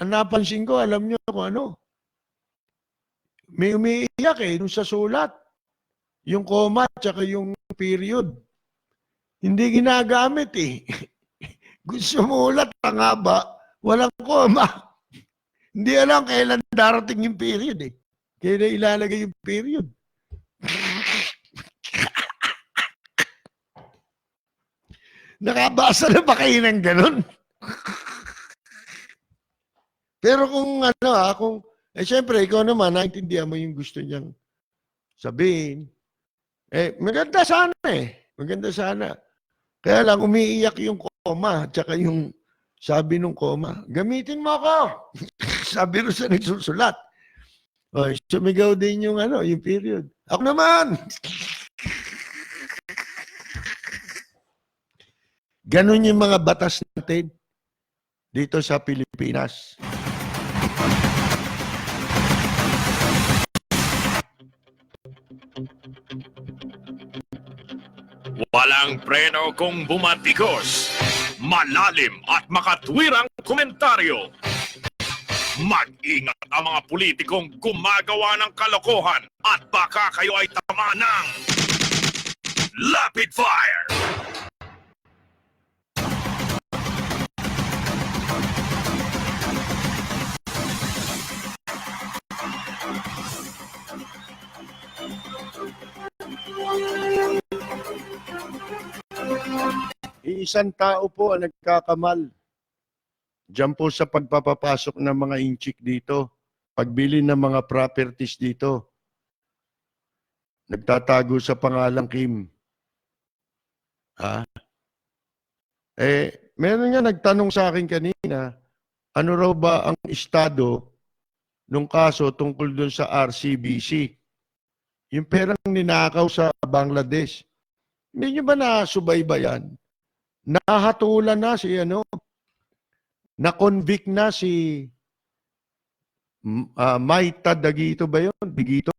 napansin ko, alam nyo kung ano, may umiiyak nung sa sulat. Yung comma at yung period. Hindi ginagamit Gusto mo ulat, pangaba, walang comma. Hindi alam kailan darating yung period Kaya na ilalagay yung period. Nakabasa na ba kayo ng ganun? Pero kung siyempre, ikaw naman, naintindihan mo yung gusto niyang sabihin. Maganda sana eh. Maganda sana. Kaya lang umiiyak yung koma, tsaka yung sabi nung koma, gamitin mo ako. Sabi rin sa nagsusulat. O, sumigaw din yung yung period. Ako naman! Ganun yung mga batas natin dito sa Pilipinas. Walang preno kung bumatikos. Malalim at makatwirang komentaryo. Mag-ingat ang mga politikong gumagawa ng kalokohan at baka kayo ay tama ng Rapid Fire! Isang tao po ang nagkakamal. Diyan po sa pagpapapasok ng mga inchik dito, pagbili ng mga properties dito. Nagtatago sa pangalang Kim. Meron nga nagtanong sa akin kanina, ano raw ba ang estado nung kaso tungkol dun sa RCBC? Yung perang ninakaw sa Bangladesh. Hindi nyo ba nasubaybayan? Nahatulan na si na-convict na si Maita Dagito ba yun? Digito?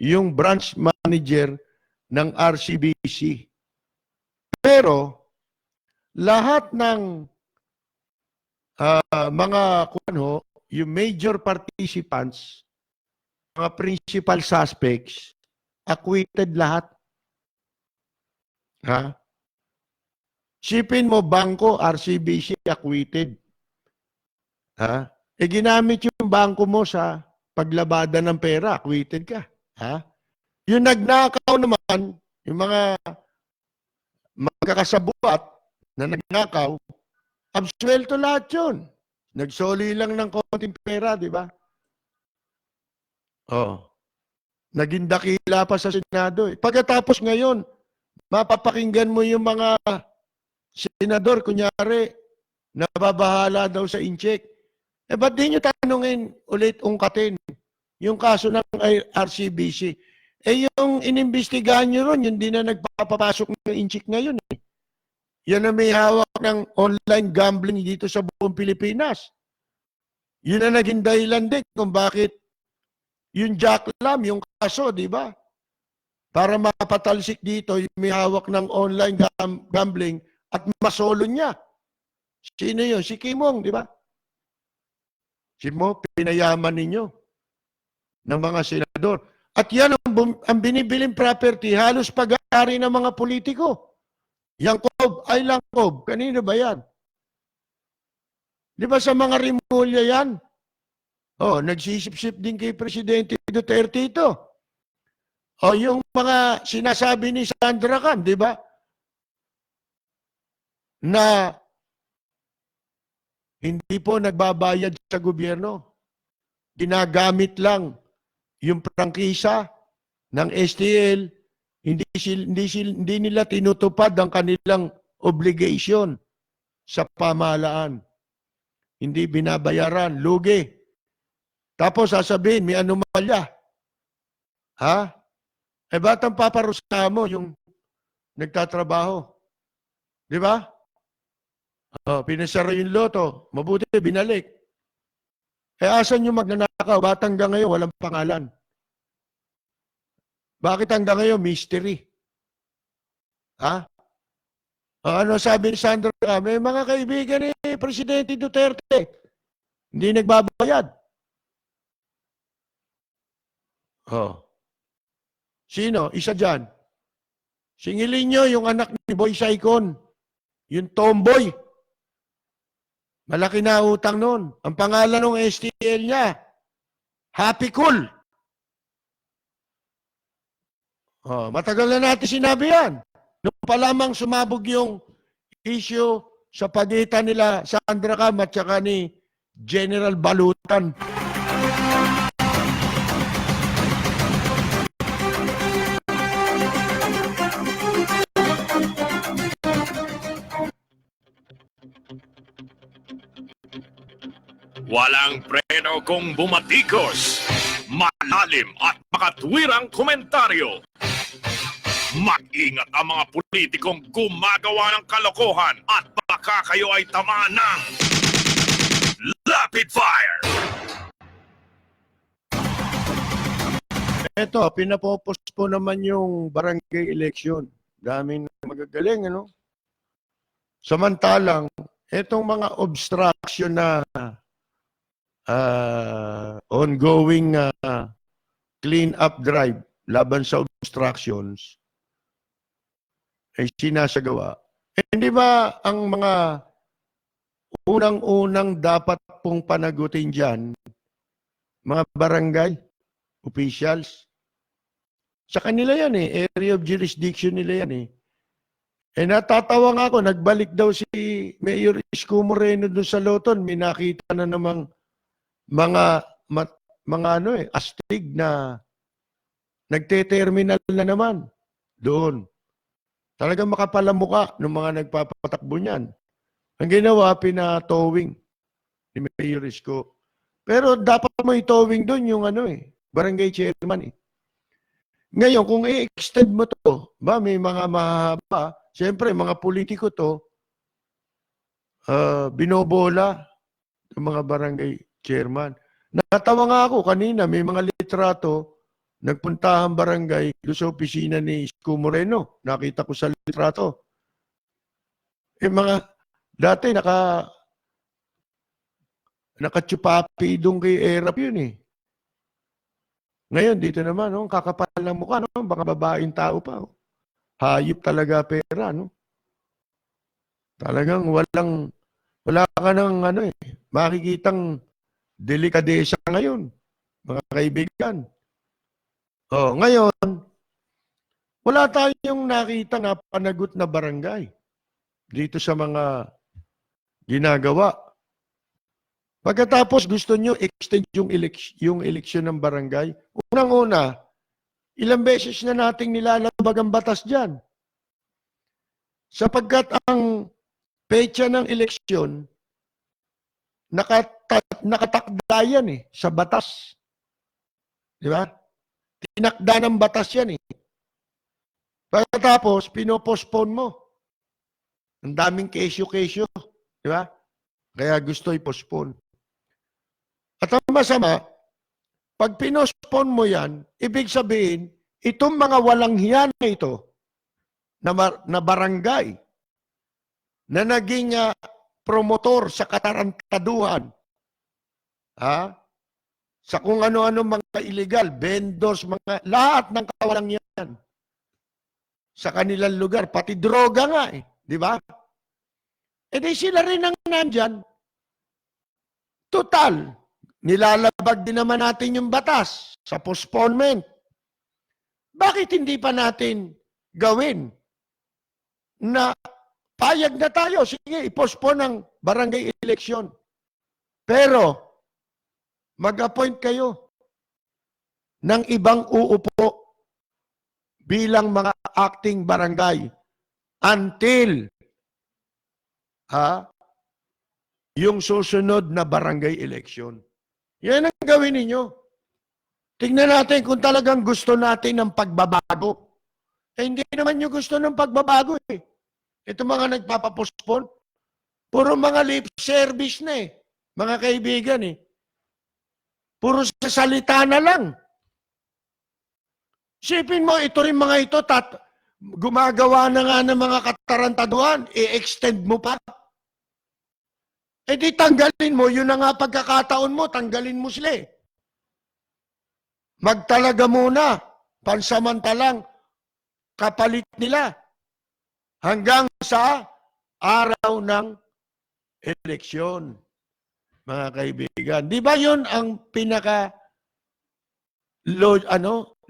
Yung branch manager ng RCBC. Pero, lahat ng mga yung major participants, mga principal suspects, acquitted lahat. Sipin mo, bangko, RCBC, acquitted. Ginamit yung bangko mo sa paglabada ng pera, acquitted ka. Yung nagnakaw naman, yung mga magkakasabuat na nagnakaw, absuelto lahat yun. Nagsoli lang ng konting pera, di ba? Naging dakila pa sa Senado. Pagkatapos ngayon, mapapakinggan mo yung mga senador, kunyari, nababahala daw sa incheck. Ba't di nyo tanungin ulit ungkatin yung kaso ng RCBC? Yung inimbestigahan nyo ron, yun din na nagpapapasok ng incheck ngayon. Yan na may hawak ng online gambling dito sa buong Pilipinas. Yun na naging dahilan din kung bakit yung Jack Lam, yung kaso, di ba? Para mapatalsik dito, yung may hawak ng online gambling at masolo niya. Sino yun? Si Kimong, di ba? Si Mo, pinayaman ninyo ng mga senador. At yan ang binibiling property, halos pag-aari ng mga politiko. Yang Cob, ay lang Cob. Kanino ba yan? Di ba sa mga Rimulya yan? Nagsisip-sip din kay Presidente Duterte ito. Yung mga sinasabi ni Sandra Can, di ba? Na hindi po nagbabayad sa gobyerno. Ginagamit lang yung prangkisa ng STL. Hindi nila tinutupad ang kanilang obligation sa pamahalaan. Hindi binabayaran, lugi. Tapos sasabihin, may anomalya. Ba't ang paparusa mo yung nagtatrabaho? Di ba? Pinasara yung loto. Mabuti, binalik. Asan yung magnanakaw? Ba't hanggang ngayon walang pangalan? Bakit hanggang ngayon mystery? Ano sabi ni Sandra? May mga kaibigan ni Presidente Duterte. Hindi nagbabayad. Sino? Isa dyan. Singilin nyo yung anak ni Boy Saicon. Yung tomboy. Malaki na utang nun. Ang pangalan ng STL niya, Happy Cool. Matagal na natin sinabi yan. Noong pa lamang sumabog yung issue sa pagitan nila Sandra Cam at saka ni General Balutan. Walang preno kung bumatikos. Malalim at makatwirang komentaryo. Mag-ingat ang mga politikong gumagawa ng kalokohan at baka kayo ay tamaan ng Rapid Fire! Eto, pinapopos po naman yung barangay election. Daming magagaling, ano? Samantalang, etong mga obstruction na ongoing clean-up drive laban sa obstructions ay sinasagawa. Hindi ba ang mga unang-unang dapat pong panagutin dyan, mga barangay officials? Sa kanila yan eh, area of jurisdiction nila yan eh. Eh natatawa nga ako, nagbalik daw si Mayor Isko Moreno doon sa Loton, may nakita na namang mga astig na nagte-terminal na naman doon. Talagang makapal ang mukha ng mga nagpapatakbo niyan. Ang ginawa, pinatowing ni Mayor Isko. Pero dapat mo i-towing doon yung barangay chairman eh. Ngayon, kung i-extend mo to, may mga mahaba, siyempre, mga politiko to, binobola ng mga barangay chairman. Natawa nga ako kanina, may mga litrato, nagpunta ang barangay doon sa opisina ni Isko Moreno. Nakita ko sa litrato. Dati nakatsupapi doon kay Erap yun eh. Ngayon, dito naman, kakapal ng mukha, baka babaeng tao pa. Hayop talaga pera, Talagang wala ka nang makikitang delikadesa ngayon, mga kaibigan. Ngayon, wala tayong nakita na panagot na barangay dito sa mga ginagawa. Pagkatapos gusto nyo extend yung eleksyon ng barangay, unang-una, ilang beses na nating nilalabag ang batas dyan. Sapagkat ang petsa ng eleksyon, nakatakda yan sa batas. Di ba? Tinakda ng batas yan Pagkatapos, pinopospone mo. Ang daming kesyo-kesyo. Di ba? Kaya gusto i-postpone. At ang masama, pag pinospone mo yan, ibig sabihin, itong mga walang hiyan na ito, na barangay, na naging promotor sa katarantaduhan, sa kung ano-ano mga illegal, vendors, lahat ng kawalang yan, sa kanilang lugar, pati droga nga di ba? E di sila rin ang nandyan. Total, nilalabag din naman natin yung batas sa postponement. Bakit hindi pa natin gawin na payag na tayo? Sige, i-postpone ang barangay election. Pero, mag-appoint kayo ng ibang uupo bilang mga acting barangay until yung susunod na barangay election. Yan ang gawin ninyo. Tingnan natin kung talagang gusto natin ng pagbabago. Hindi naman yung gusto ng pagbabago Ito mga nagpapapospon, puro mga lip service na mga kaibigan Puro sa salita na lang. Sipin mo, ito rin mga ito, gumagawa na nga ng mga katarantaduhan, i-extend mo pa. E di tanggalin mo, yun na nga pagkakataon mo, tanggalin mo sila Magtalaga muna, pansamantalang kapalit nila hanggang sa araw ng eleksyon, mga kaibigan. Di ba yun ang pinaka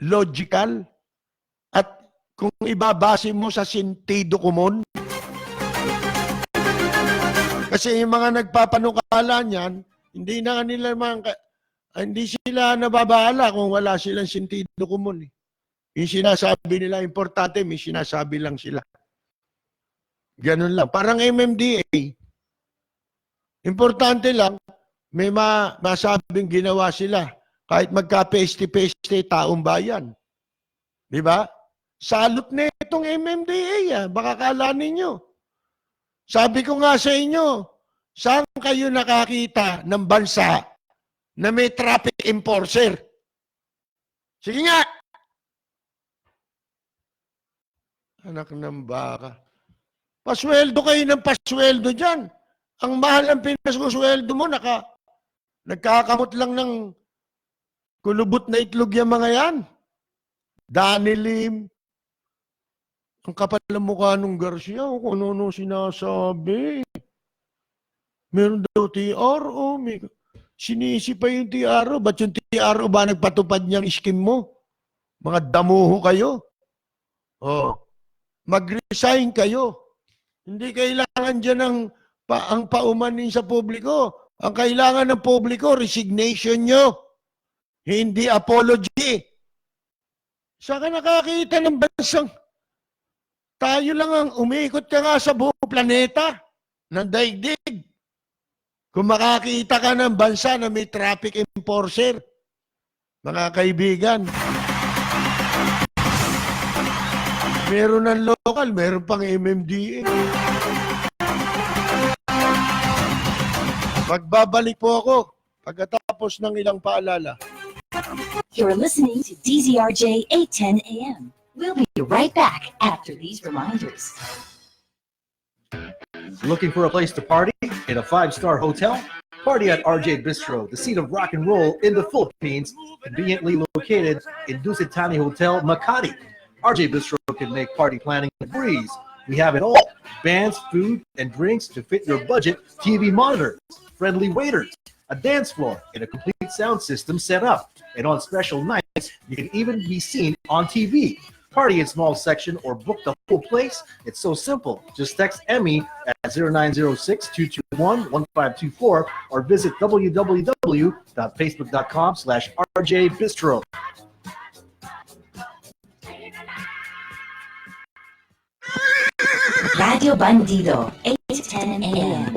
logical? At kung ibabase mo sa sentido komon, kasi yung mga nagpapanukala niyan, hindi sila nababahala kung wala silang sentido komon Yung sinasabi nila, importante, may sinasabi lang sila. Ganun lang. Parang MMDA. Importante lang, may masabing ginawa sila. Kahit magka-peste-peste taong bayan. Di ba? Salot na itong MMDA. Baka kala ninyo. Sabi ko nga sa inyo, saan kayo nakakita ng bansa na may traffic enforcer? Sige nga! Anak ng baka. Pasweldo kayo ng pasweldo dyan. Ang mahal ang pinasweldo mo, nagkakamot lang ng kulubot na itlog yung mga yan. Danny Lim. Ang kapal ng mukha nung Garcia. Kung ano sinasabi. Meron daw TRO. Sinisi pa yung TRO. Ba't yung TRO ba nagpatupad niyang scheme mo? Mga damuho kayo. Oh. Mag-resign kayo. Hindi kailangan dyan ang paumanin sa publiko. Ang kailangan ng publiko, resignation nyo. Hindi apology. Saan ka nakakita ng bansang? Tayo lang ang umikot ka nga sa buong planeta ng daigdig. Kung makakita ka ng bansa na may traffic enforcer, mga kaibigan, meron ng local, meron pang MMDA. Magbabalik po ako pagkatapos ng ilang paalala. You're listening to DZRJ 810 AM. We'll be right back after these reminders. Looking for a place to party in a 5-star hotel? Party at RJ Bistro, the seat of rock and roll in the Philippines, conveniently located in Dusitani Hotel, Makati. RJ Bistro can make party planning a breeze. We have it all. Bands, food, and drinks to fit your budget, TV monitors, friendly waiters, a dance floor, and a complete sound system set up. And on special nights, you can even be seen on TV. Party in small section or book the whole place. It's so simple. Just text Emmy at 0906-221-1524 or visit www.facebook.com/RJ-Bistro. Radio Bandido, 810 AM.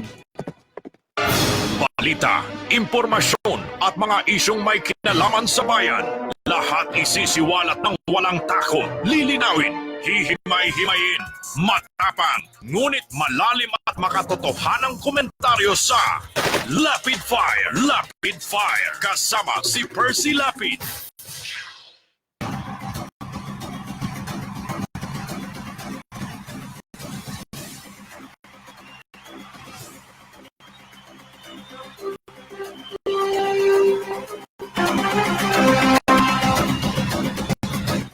Balita, impormasyon at mga isyong may kinalaman sa bayan. Lahat isisiwalat ng walang takot, lilinawin, hihimay-himayin, matapang, ngunit malalim at makatotohanang komentaryo sa Lapid Fire, kasama si Percy Lapid.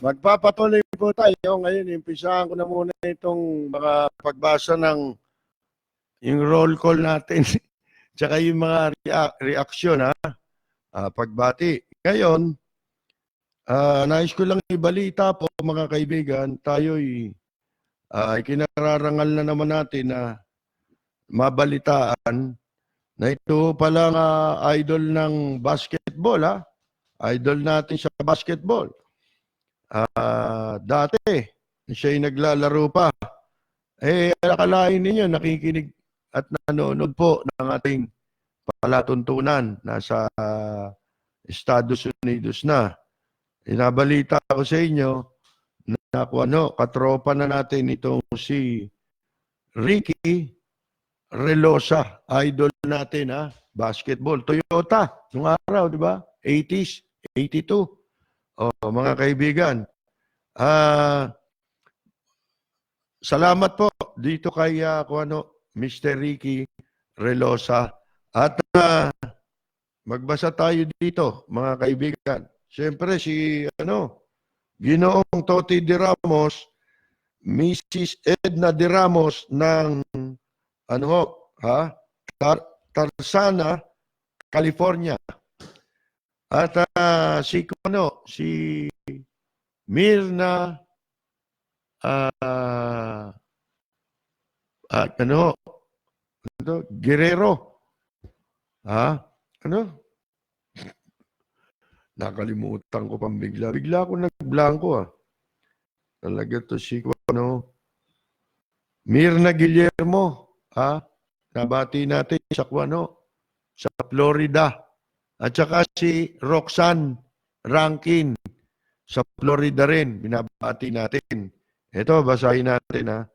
Magpapatuloy po tayo. Ngayon, impisahan ko na muna itong mga pagbasa ng yung roll call natin. Tsaka yung mga reaksyon, ha? Pagbati. Ngayon, nais ko lang ibalita po, mga kaibigan, tayo'y kinararangal na naman natin na mabalitaan na ito palang idol ng basketball, ha? Idol natin sa basketball. Dati, siya'y naglalaro pa. Akalain ninyo, nakikinig at nanonood po ng ating palatuntunan. Nasa Estados Unidos na. Inabalita ko sa inyo na katropa na natin itong si Ricky Relosa. Idol natin, ha? Basketball. Toyota. Nung araw, di ba? 80s, 82. Mga kaibigan, salamat po dito kay Mr. Ricky Relosa. At magbasa tayo dito, mga kaibigan. Siyempre si Ginoong Toti de Ramos, Mrs. Edna de Ramos ng Tarzana, California. At si Mirna Guerrero. Nakalimutan ko pang bigla. Bigla ko nagblanko, Talaga to si Mirna Guillermo, Nabati natin sa sa Florida. At saka si Roxanne Rankin sa Florida rin. Binabati natin. Ito, basahin natin ha.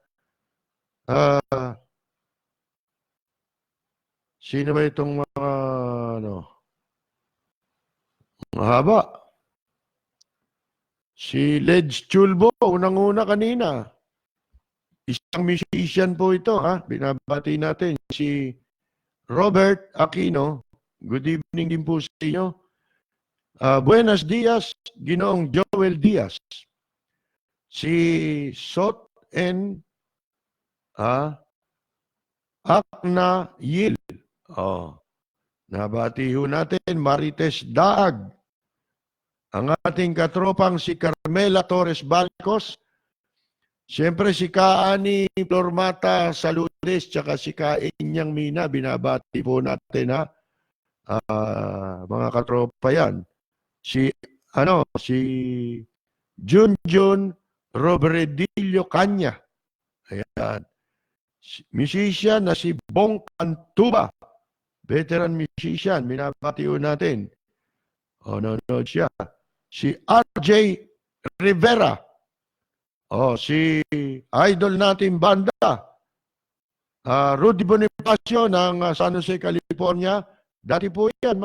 Sino ba itong mga mahaba? Si Ledge Chulbo, unang-una kanina. Isang musician po ito, ha? Binabati natin. Si Robert Aquino. Good evening din po sa inyo. Buenos dias, Ginoong Joel Diaz. Si Sot N. Akna Yil. Nabati ho natin. Marites Daag. Ang ating katropang si Carmela Torres Balcos. Siyempre si Kaani Flormata Saludes tsaka si Kainyang Mina. Binabati po natin ha. Mga katropa yan. Si Junjun Robredillo Kanya. Ayan. Musician na si Bong Cantuba. Veteran musician. Binabati po natin. Nanonood siya. Si RJ Rivera. Si idol natin banda. Rudy Bonifacio ng San Jose, California. Dati po yan,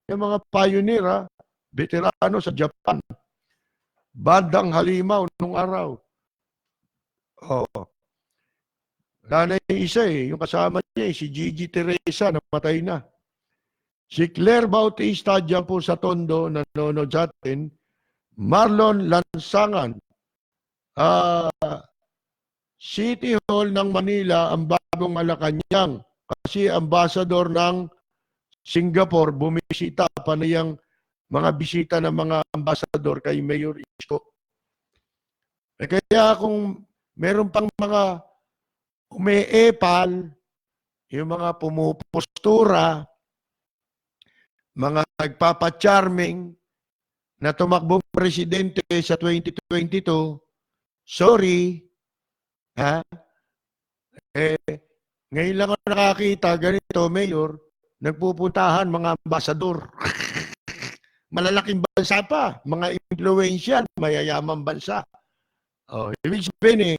yung mga pioneer, veterano sa Japan. Bandang Halimaw nung araw. Nanay isa yung kasama niya, si Gigi Teresa, namatay na. Si Claire Bautista, dyan po sa Tondo, nanonood sa atin. Marlon Lansangan. City Hall ng Manila, ang bagong Malacanang. Kasi ambassador ng Singapore, bumisita pa na yung mga bisita ng mga ambassador kay Mayor Isko. Kaya kung meron pang mga umeepal, yung mga pumupostura, mga nagpapacharming na tumakbong presidente sa 2022, sorry, ngayon lang ako nakakita, ganito, Mayor, nagpupuntahan mga ambasador. Malalaking bansa pa, mga influential, mayayamang bansa. Ibig sabihin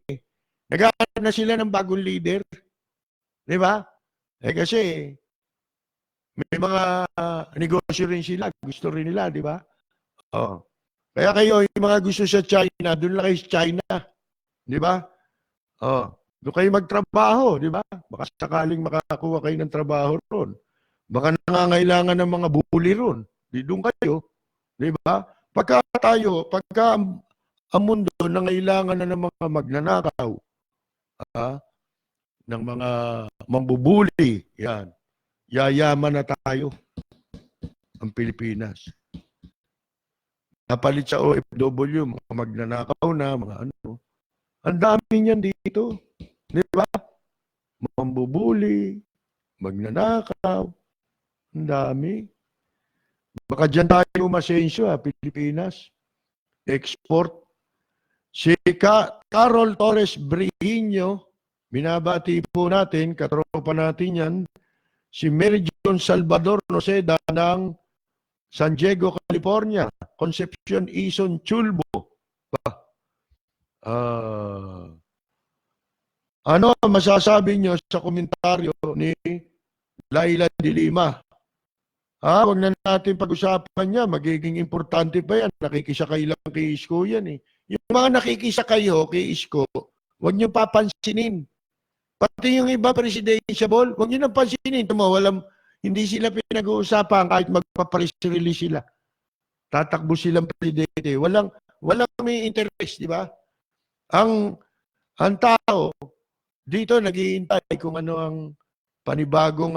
naghahanap na sila ng bagong leader. Di ba? Kasi may mga negosyo rin sila, gusto rin nila, di ba? Kaya kayo, yung mga gusto sa China, doon lang kayo sa China. Di ba? Doon kayo magtrabaho, di ba? Baka sakaling makakuha kayo ng trabaho ron. Baka nangangailangan ng mga bully ron. Di doon kayo. Di ba? Pagka ang mundo nangailangan na ng mga magnanakaw, ng mga mambubuli, yan. Yayaman na tayo ang Pilipinas. Napalit sa OFW, mga magnanakaw na, mga ano. Ang dami niyan dito. Di ba? Mambubuli, magnanakaw, ang dami. Baka dyan tayo masensyo, Pilipinas. Export. Si Carol Torres Brihino, binabati po natin, katropa natin yan. Si Mary John Salvador Noceda ng San Diego, California. Concepcion Ison Chulbo. Ano masasabi nyo sa komentaryo ni Laila de Lima? Huwag na natin pag-usapan niya. Magiging importante pa yan. Nakikisakay lang kay Isko yan Yung mga nakikisakay kay Isko, huwag nyo papansinin. Pati yung iba presidential, huwag nyo nang pansinin. Hindi sila pinag-uusapan kahit magpapress release sila. Tatakbo silang presidente. Walang may interest, di ba? Ang tao, dito naghihintay kung ano ang panibagong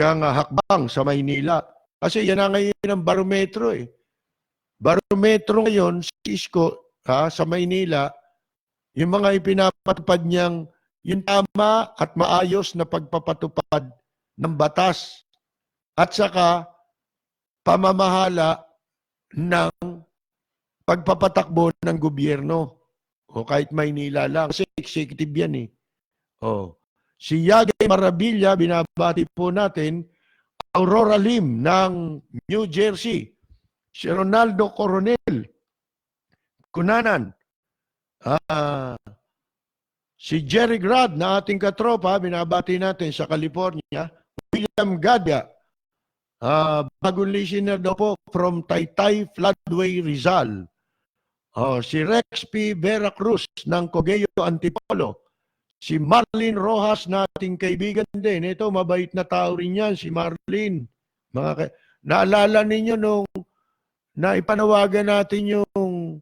hakbang sa Maynila. Kasi yan na ngayon ang barometro Barometro ngayon, si Isko, sa Maynila, yung mga ipinapatupad niyang yung tama at maayos na pagpapatupad ng batas at saka pamamahala ng pagpapatakbo ng gobyerno o kahit Maynila lang kasi executive yan Si Yagay Marabilla, binabati po natin. Aurora Lim ng New Jersey. Si Ronaldo Coronel, Kunanan. Si Jerry Grad na ating katropa, binabati natin sa California. William Gadya, bagong listener daw po from Taytay, Floodway, Rizal. Si Rex P. Vera Cruz ng Cogeo, Antipolo. Si Marlene Rojas na ating kaibigan din. Ito, mabait na tao rin yan, si Marlene. Naalala ninyo nung naipanawagan natin yung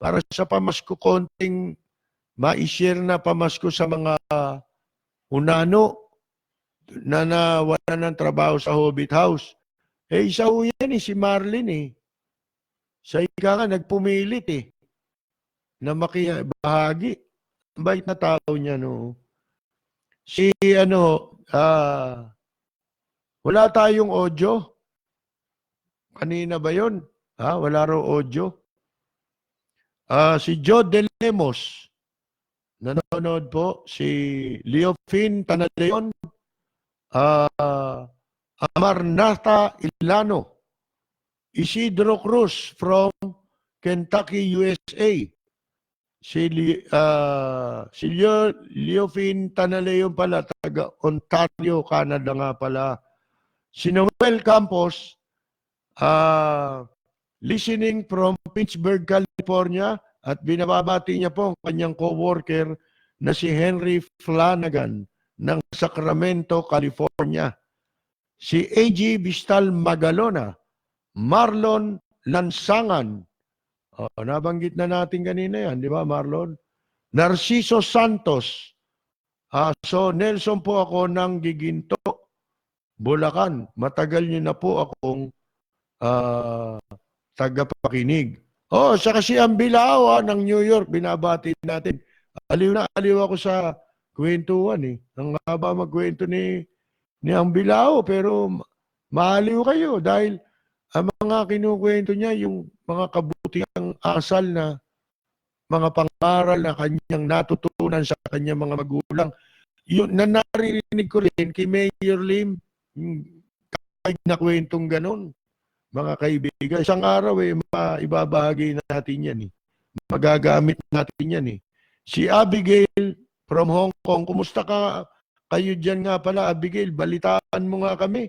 para sa pamasko, konting ma-share na pamasko sa mga unano na nawala ng trabaho sa Hobbit House. Isa ho yan si Marlene Sa ika nga, nagpumilit na makibahagi. Bait na tao niya, no? Si, wala tayong audio. Kanina ba yun? Wala raw audio. Si Joe De Lemos, nanonood po. Si Leofin Tanaleon, Amarnata Ilano, Isidro Cruz from Kentucky, USA. Si Leofin Tanaleon pala, taga Ontario, Canada nga pala. Si Noel Campos, listening from Pittsburgh, California, at binababati niya po ang kanyang co-worker na si Henry Flanagan ng Sacramento, California. Si A.G. Vistal Magalona, Marlon Lansangan, nabanggit na natin kanina yan, di ba Marlon? Narciso Santos, so Nelson po ako ng Giginto, Bulacan. Matagal niyo na po akong tagapakinig. Saka si Ambilao ng New York, binabati natin. Aliw na aliw ako sa kwentuhan Ang haba magkwento ni Ambilao, pero maaliw kayo dahil ang mga kinukwento niya, yung mga kabutihang asal na mga pangaral na kanyang natutunan sa kanyang mga magulang. Yun, na naririnig ko rin kay Mayor Lim, kahit na kwentong ganon, mga kaibigan. Isang araw ibabahagi natin yan Magagamit natin yan Si Abigail from Hong Kong, kumusta kayo dyan nga pala, Abigail? Balitaan mo nga kami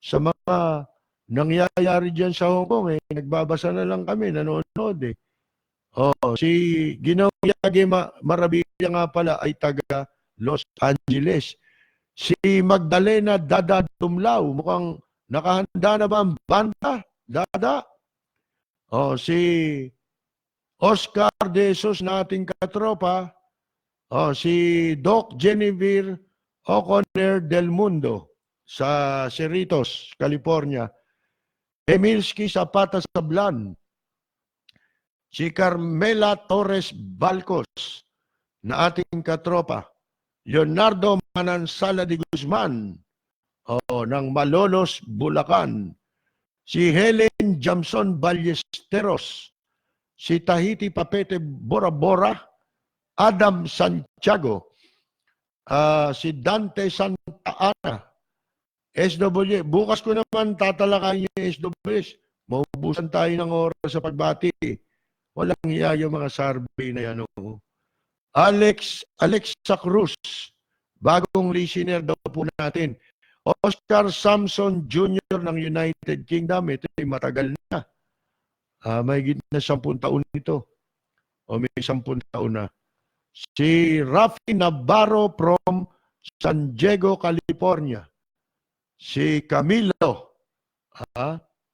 sa mga nangyayari dyan sa Hong Kong. Nagbabasa na lang kami, nanonood si Ginoong Yagi Marabilla nga pala ay taga Los Angeles. Si Magdalena Dada Tumlao, mukhang nakahanda na ba ang banda? Dada? Si Oscar De Jesus na ating katropa. Si Doc Genevieve O'Connor Del Mundo sa Cerritos, California. Emilski Zapata Sablan. Si Carmela Torres Balcos na ating katropa. Leonardo Manansala de Guzman ng Malolos, Bulacan. Si Helen Jamson Ballesteros. Si Tahiti Papete Bora Bora. Adam Santiago. Si Dante Santa Ana. SW. Bukas ko naman tatalakayin yung SWS. Maubusan tayo ng oras sa pagbati. Walang iya yung mga survey na yan. Alexa Cruz. Bagong listener daw po natin. Oscar Samson Jr. ng United Kingdom. Ito ay matagal na. May higit na 10 taon ito. O may 10 taon na. Si Rafi Navarro from San Diego, California. Si Camilo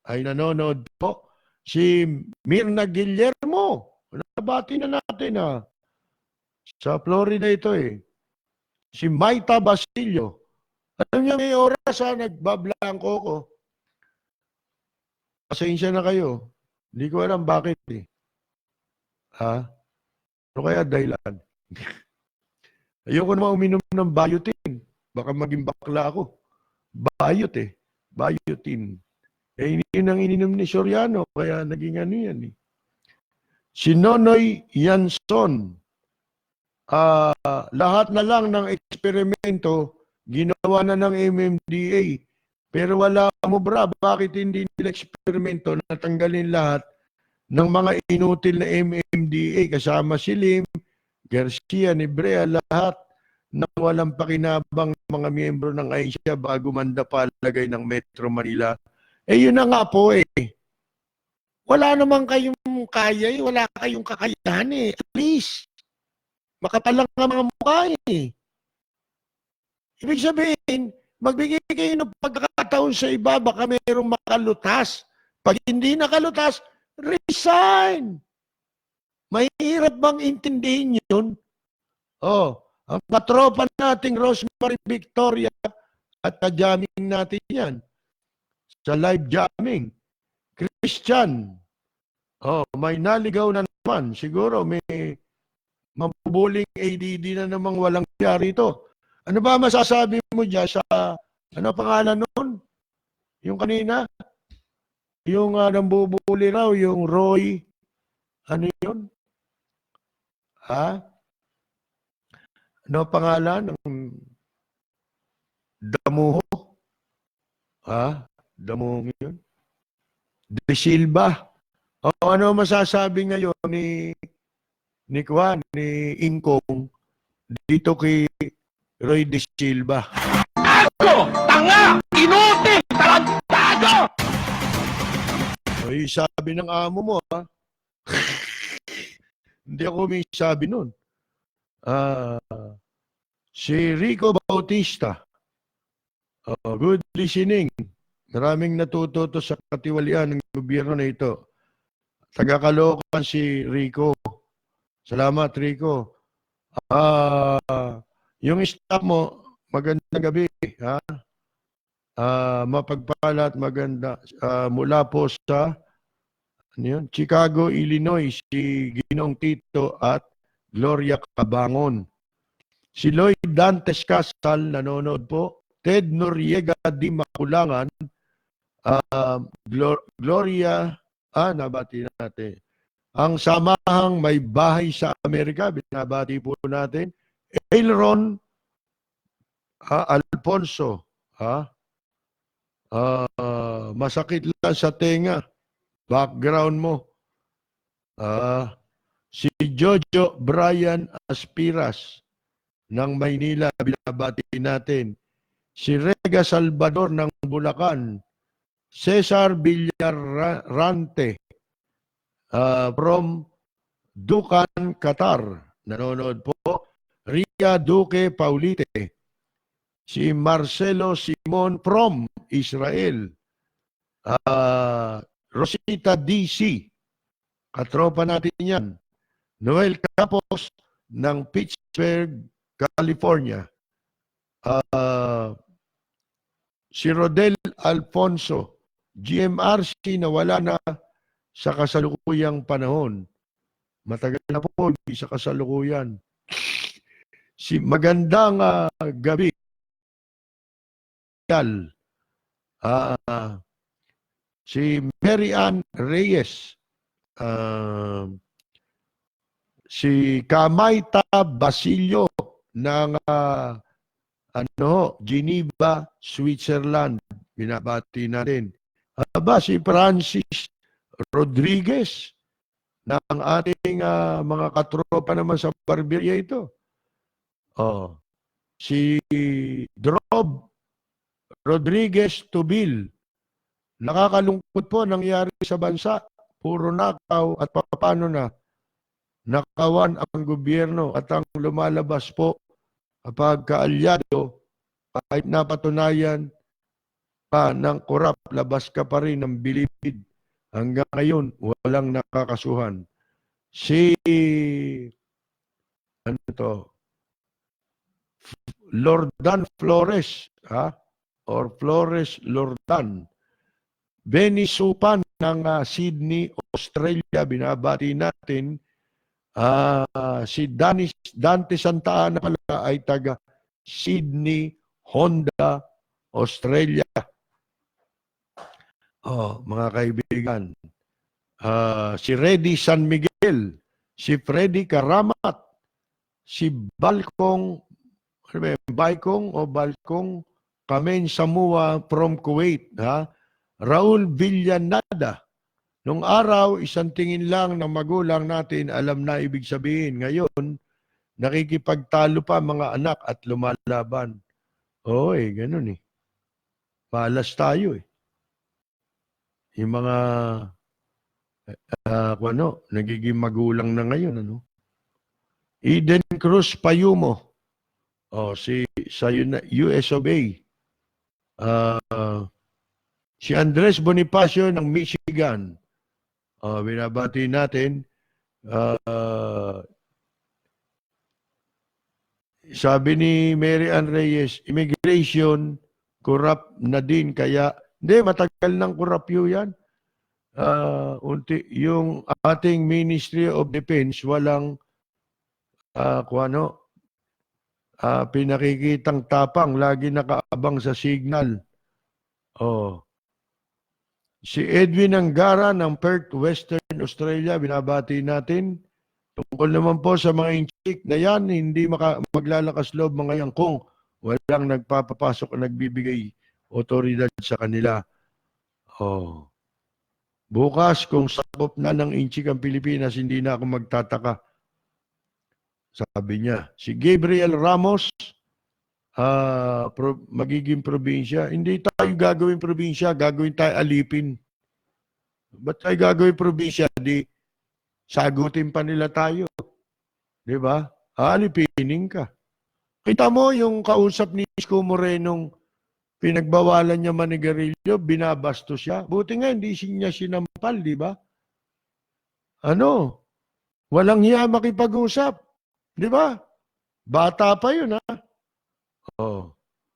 ay nanonood po. Si Mirna Guillermo. Nabati na natin sa Florida ito Si Maita Basilio. Alam niyo, may oras nagbablanko ko. Pasensya na kayo. Hindi ko alam bakit Ano kaya dahilan? Ayoko naman uminom ng biotin. Baka maging bakla ako. Biotin. Yun ang ininom ni Soriano. Kaya naging ano yan Si Nonoy Yanson. lahat na lang ng eksperimento ginawa na ng MMDA. Pero wala mo bra, bakit hindi nila eksperimento na tanggalin lahat ng mga inutil na MMDA kasama si Lim, Garcia, Nibrea, lahat na walang pakinabang mga miyembro ng AISA bago mandapalagay ng Metro Manila. Yun na nga po Wala naman kayong kaya wala kayong kakayahan At least, makapal lang ang mga mukha Ibig sabihin, magbigay kayo ng pagkakataon sa iba, baka mayroong makalutas. Pag hindi nakalutas, resign! Mahirap bang intindihin yun? Ang katropa nating Rosemary Victoria at ka-jamming natin yan. Sa live jamming. Christian. May naligaw na naman. Siguro may mabubuling ADD na namang walang yari ito. Ano ba masasabi mo dyan sa, ano pangalan nun? Yung kanina? Yung nambubuli raw, yung Roy, ano yun? Ano pangalan? Damuho? Damuho yun? De Silva? Ano masasabi ngayon ni Kwan, ni Ingkong, dito kay Roy De Silva? Ako! Tanga! Inutil! Tarantado! Sabi ng amo mo, Hindi ako may sabi nun. Si Rico Bautista. Good listening. Maraming natututo sa katiwalian ng gobyerno na ito. Taga-Caloocan si Rico. Salamat, Rico. Yung staff mo, magandang gabi. Mapagpala at maganda. Mula po sa Chicago, Illinois, si Ginong Tito at Gloria Cabangon. Si Lloyd Dantes Casal, nanonood po. Ted Noriega di Makulangan. Gloria, nabati natin. Ang samahang may bahay sa Amerika, binabati po natin. Elron Alfonso. Masakit lang sa tenga. Background mo. Si Jojo Brian Aspiras ng Maynila, binabati natin. Si Rega Salvador ng Bulacan. Cesar Villarante from Dukan, Qatar. Nanonood po. Ria Duque Paulite. Si Marcelo Simon from Israel. Rosita DC. Katropa natin yan. Noel Campos ng Pittsburgh, California. Si Rodel Alfonso. GMRC na wala na sa kasalukuyang panahon. Matagal na po, hindi sa kasalukuyan. Si magandang gabi. Si Mary Ann Reyes. Si Kamaita Basilio ng Geneva, Switzerland. Binabati natin. Si Francis Rodriguez ng ating mga katropa naman sa Barberia ito. Si Drob Rodriguez Tubil. Nakakalungkot po nangyari sa bansa. Puro nakaw at paano na nakawan ang gobyerno at ang lumalabas po kapag kaalyado kahit napatunayan pa ng korap, labas ka pa rin ng bilibid. Hanggang ngayon, walang nakakasuhan. Si Lordan Flores, or Flores Lordan. Benny Supan ng Sydney, Australia, binabati natin. Si Dante Santa Ana pala ay taga Sydney, Honda, Australia. Mga kaibigan. Si Reddy San Miguel, si Freddy Karamat, si Balkong, ano ba yun? Baikong o Balkong Kamen Samua from Kuwait, ha? Raul Villanada. Nung araw, isang tingin lang ng magulang natin, alam na ibig sabihin. Ngayon, nakikipagtalo pa mga anak at lumalaban. Oo ganun eh. Malas tayo eh. Yung mga nagiging magulang na ngayon, ano? Eden Cruz Payumo. Sa US of A. Si Andres Bonifacio ng Michigan. Binabati natin. Sabi ni Mary Ann Reyes, immigration, corrupt na din. Kaya, hindi, matagal ng corrupt yan. Yung ating Ministry of Defense, walang pinakikitang tapang, lagi nakaabang sa signal. Si Edwin Angara ng Perth, Western Australia, binabati natin. Tungkol naman po sa mga inchik na yan, hindi maglalakas loob mga yan kung walang nagpapapasok o nagbibigay otoridad sa kanila. Bukas, kung sakop na ng inchik ang Pilipinas, hindi na ako magtataka. Sabi niya. Si Gabriel Ramos, magiging probinsya. Hindi tayo gagawin probinsya, gagawin tayo alipin. Ba't tayo gagawin probinsya? Di sagutin pa nila tayo. Di ba? Alipinin ka. Kita mo yung kausap ni Isko Morenong pinagbawalan niya manigarilyo, binabastos siya. Buti nga hindi niya sinampal, di ba? Walang hiya makipag-usap. Di ba? Bata pa yun, ha?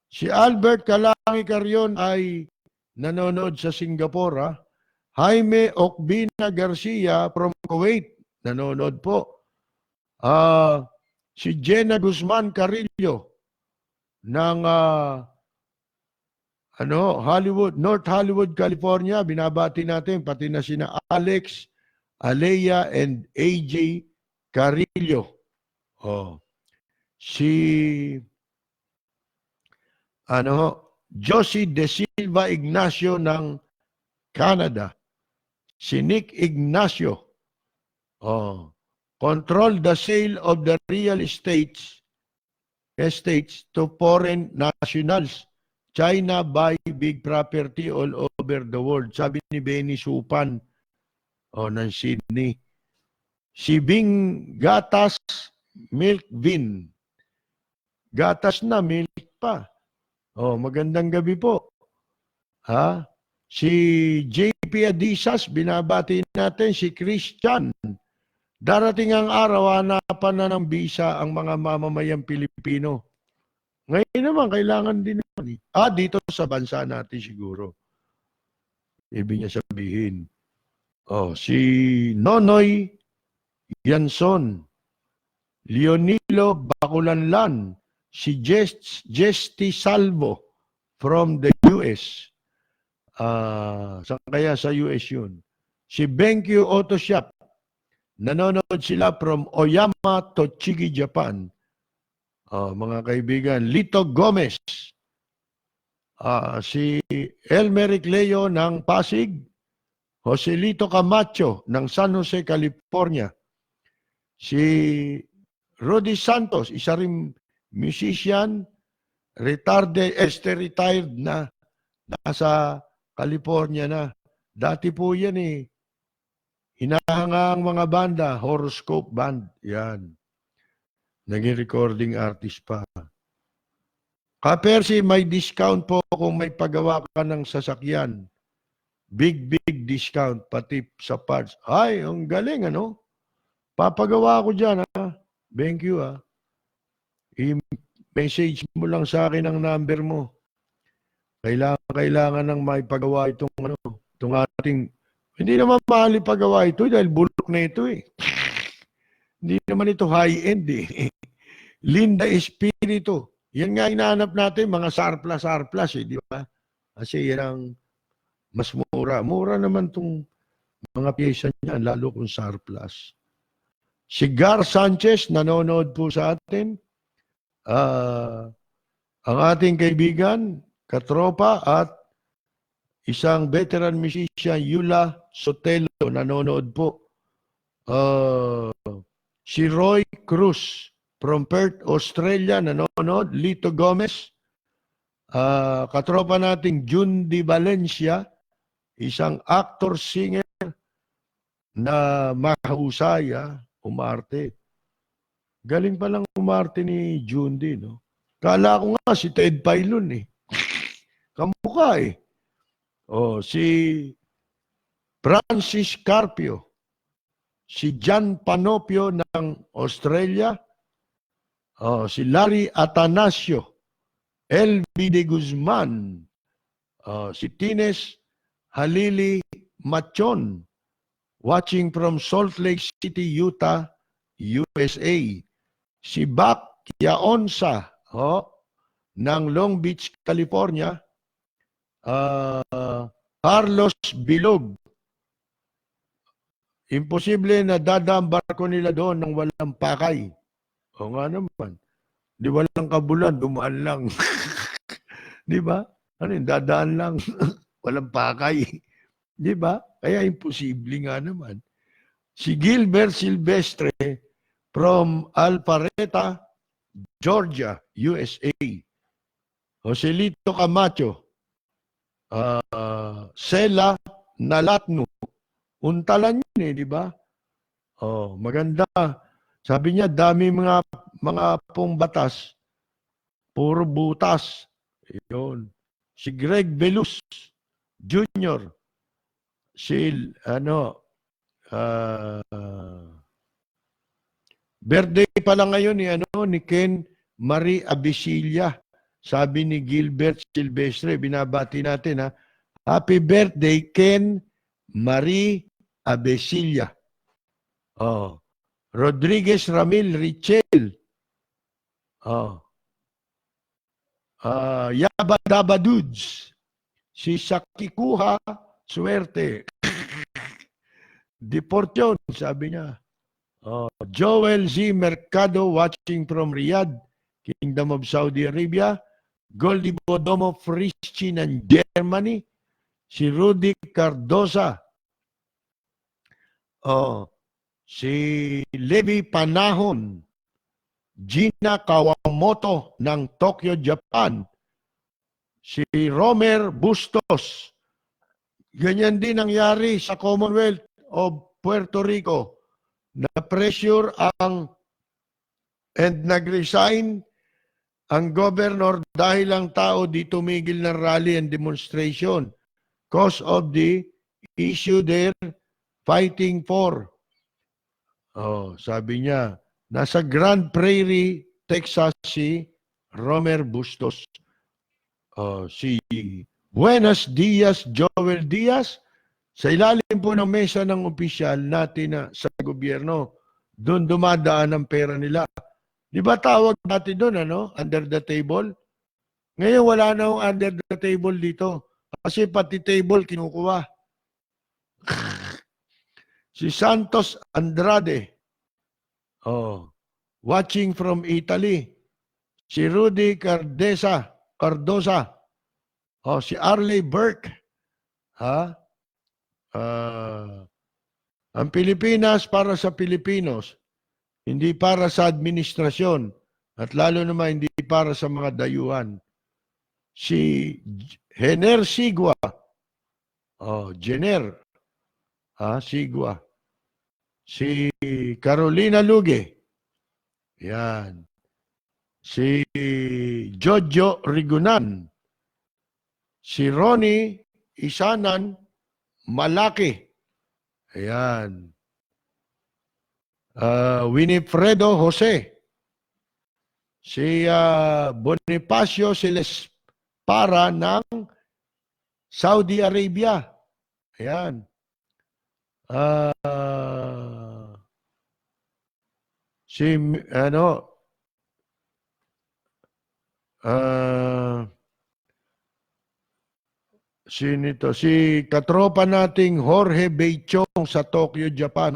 Si Albert Kalangi Carion ay nanonood sa Singapore, ha? Jaime Okbina Garcia from Kuwait, nanonood po. Si Jenna Guzman Carillo ng North Hollywood, California, binabati natin, pati na sina Alex, Alea, and AJ Carillo. Si Josie De Silva Ignacio ng Canada. Si Nick Ignacio. Control the sale of the real estates to foreign nationals. China buy big property all over the world. Sabi ni Benny Supan ng Sydney. Si Bing Gatas Milk Vin. Gatas na, milk pa. Magandang gabi po. Si JP Adisas, binabati natin. Si Christian. Darating ang araw, hanapan na ng visa ang mga mamamayang Pilipino. Ngayon naman, kailangan din naman. Dito sa bansa natin siguro. Ibig niya sabihin. Si Nonoy Yanson. Leonilo Baculanlan, si Jesty Salvo from the US. Kaya sa US yun. Si Benkyu Auto Shop, nanonood sila from Oyama, Tochigi, Japan. Mga kaibigan, Lito Gomez, si Elmeric Leo ng Pasig, Joselito Camacho ng San Jose, California. Si Rudy Santos, isa rin musician, retired na, nasa California na. Dati po yan eh. Hinahanga ang mga banda, Horoscope Band, yan. Naging recording artist pa. Kapersi, may discount po kung may pagawa ka ng sasakyan. Big discount, pati sa parts. Ay, ang galing, Papagawa ko dyan, ha? Thank you, ha? I-message mo lang sa akin ang number mo. Kailangan ng maipagawa itong ating, hindi naman mahal ipagawa ito dahil bulok na ito eh. Hindi naman ito high-end eh. Linda Espiritu. Yan nga hinahanap natin, mga surplus eh, di ba? Kasi yan ang mas mura. Mura naman itong mga pyesa niyan, lalo kung surplus. Si Gar Sanchez, nanonood po sa atin. Ang ating kaibigan, katropa, at isang veteran musician, Yula Sotelo, nanonood po. Si Roy Cruz from Perth, Australia, nanonood. Lito Gomez. Katropa nating Jun Di Valencia, isang actor-singer na mahusay, umarte. Galing pa lang umarte ni Jundi, no? Kala ko nga si Ted Pailon eh. Kamukha eh. Si Francis Carpio, si John Panopio ng Australia, si Larry Atanasio, LB de Guzman, si Tines Halili Machon, watching from Salt Lake City, Utah, USA. Si Bak Yaonsa, ng Long Beach, California. Carlos Bilog. Imposible na dadaan barko nila doon ng walang pakay. O nga naman. Di walang kabulan, dumaan lang. Di ba? Ano yun, dadaan lang. Walang pakay. Di ba? Kaya imposible nga naman. Si Gilbert Silvestre from Alpharetta, Georgia, USA. Joselito Camacho. Sela Nalatno. Untalan yun di ba? Maganda. Sabi niya, dami mga pong batas. Puro butas. Yun. Si Greg Velus Jr. Si, birthday pala ngayon ni Ken Marie Abisilia. Sabi ni Gilbert Silvestre, binabati natin Happy birthday, Ken Marie Abisilia. Rodriguez Ramil Richel. Yaba Daba Dudes. Si Sakikuha Suerte. Deportion, sabi niya. Joel Z. Mercado watching from Riyadh, Kingdom of Saudi Arabia. Goldie Bodomo Frischin ng Germany. Si Rudy Cardosa. Si Levi Panahon. Gina Kawamoto ng Tokyo, Japan. Si Romer Bustos. Ganyan din nangyari sa Commonwealth of Puerto Rico. Na-pressure and nag-resign ang governor dahil ang tao di tumigil ng rally and demonstration cause of the issue they're fighting for. Sabi niya, nasa Grand Prairie, Texas si Romer Bustos. Si Buenos Dias, Joel Diaz, sa ilalim po ng mesa ng opisyal natin sa gobyerno, doon dumadaan ang pera nila. Di ba tawag natin doon, under the table? Ngayon wala na akong under the table dito. Kasi pati table kinukuha. Si Santos Andrade, watching from Italy. Si Rudy Cardosa. Si Arley Burke. Ang Pilipinas para sa Pilipinos, hindi para sa administrasyon, at lalo naman hindi para sa mga dayuhan. Si Jenner Sigua. Jenner. Sigua. Si Carolina Luge. Yan. Si Jojo Rigunan. Si Ronnie Isanan Malaki. Ayan. Winifredo Jose. Si Bonifacio Celespara ng Saudi Arabia. Ayan. Si katropa nating Jorge Beichong sa Tokyo, Japan.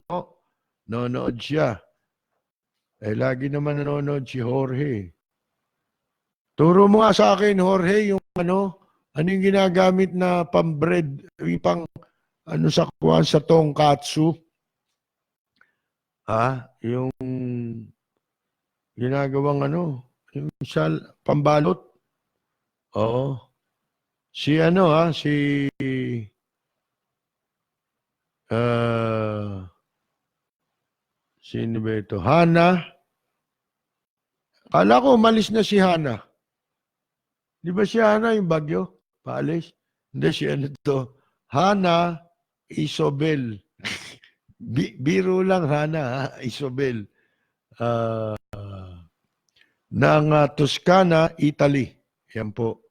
Nonood siya. lagi naman nanonood si Jorge. Turo mo nga sa akin, Jorge, yung ano yung ginagamit na pang-bread, yung pang, sa kuwan sa tongkatsu? Yung ginagawang yung pambalot. Oo. Si sino ba ito? Hana. Kala ko umalis na si Hana. Di ba si Hana yung bagyo? Paalis? Hindi, si Hana Isobel. Biro lang Hana Isobel. Ng Toscana, Italy. Yan po.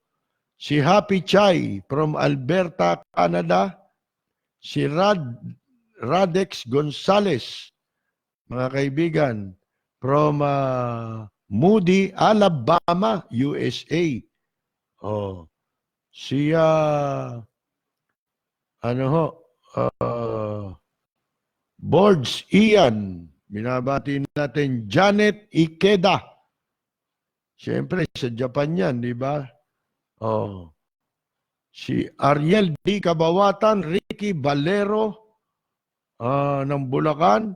Si Happy Chai from Alberta, Canada. Si Radex Gonzales, mga kaibigan, from Moody, Alabama, USA. Si Boards Ian, binabati natin. Janet Ikeda. Siyempre, sa Japan yan, di ba? Si Ariel D. Kabawatan, Ricky Valero ng Bulacan.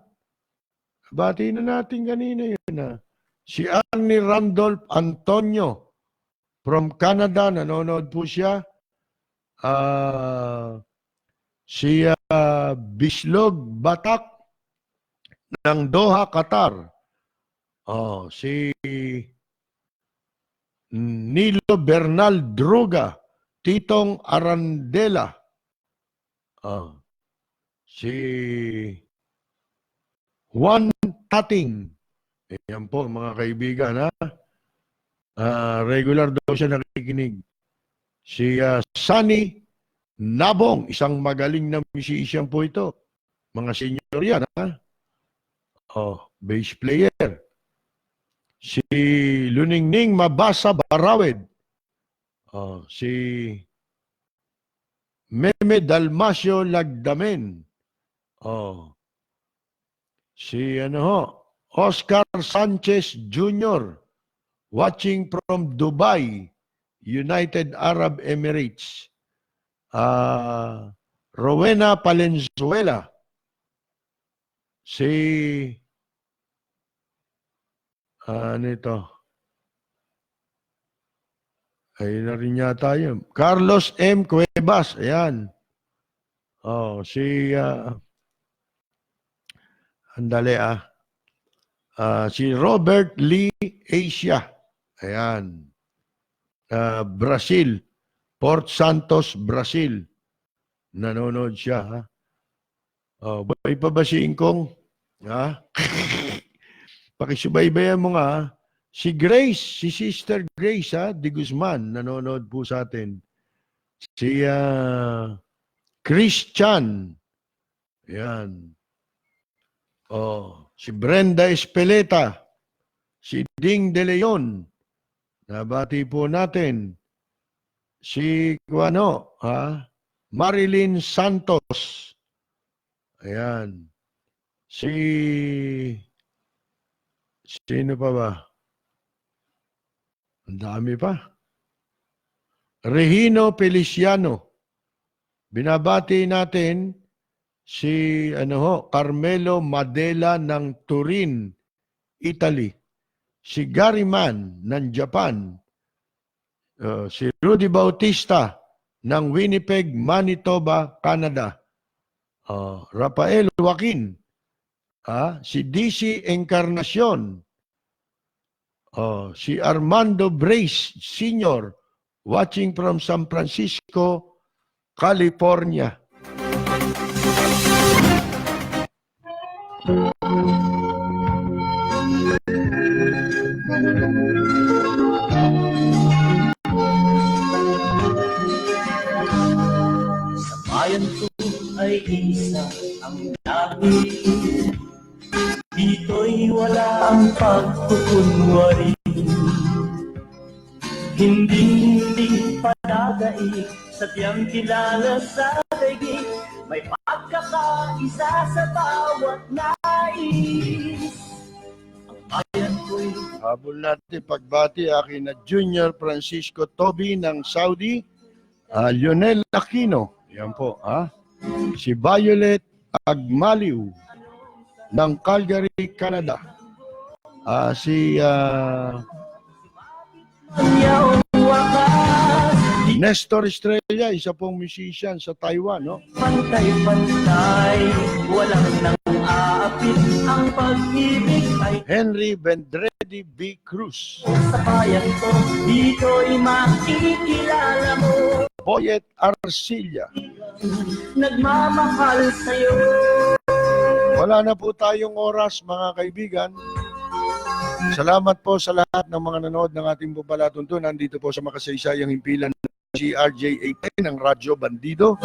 Bati na natin kanina yun. Si Arnie Randolph Antonio from Canada, nanonood po siya. Si Bislog Batak ng Doha, Qatar. Si Nilo Bernal Druga, Titong Arandela. Si Juan Tating. Yan po mga kaibigan. Regular daw siya nakikinig. Si Sunny Nabong, isang magaling na musician po ito. Mga senior yan. Bass player. Si Luningning Mabasa Barawed. Si Meme Dalmasio Lagdamen. Si Oscar Sanchez Jr. watching from Dubai, United Arab Emirates. Rowena Palenzuela. Si ay na rin yata yun. Carlos M. Cuevas. Ayan. Si andali si Robert Lee Asia. Ayan. Brazil. Port Santos, Brazil. Nanonood siya. Bay pa ba si Ingkong? Pakisubaybayan mo nga. Si Grace, si Sister Grace de Guzman, nanonood po sa atin. Si Christian. Ayan. Si Brenda Espeleta. Si Ding De Leon. Nabati po natin. Si Marilyn Santos. Ayan. Sino pa ba? Ang dami pa. Regino Feliciano. Binabati natin si Carmelo Madela ng Turin, Italy. Si Gary Mann ng Japan. Si Rudy Bautista ng Winnipeg, Manitoba, Canada. Rafael Joaquin. Si DC Encarnacion. Si Armando Brace Sr. watching from San Francisco, California. Sa bayan ko ay isa ang langit. Dito'y wala ang pagkukunwari. Hindi padadai, sadyang kilala sa daigdig. May pagkakaisa sa bawat nais. Ang bayan ko'y Habol natin pagbati akin na Junior Francisco Toby ng Saudi, Lionel Aquino, yan po, si Violet Agmaliw ng Calgary, Canada, si yaong wakas, Nestor Estrella, isa pong musician sa Taiwan, no? pantay-pantay, walang nang aapit, ang pag-ibig ay Henry Vendredi B. Cruz, sa bayan ko, dito'y makikilala mo, Boyet Arcilla. nagmamahal sa'yo. Wala na po tayong oras, mga kaibigan. Salamat po sa lahat ng mga nanood ng ating palatuntunan dito po sa makasaysayang himpilan ng CRJ-18 ng Radyo Bandido.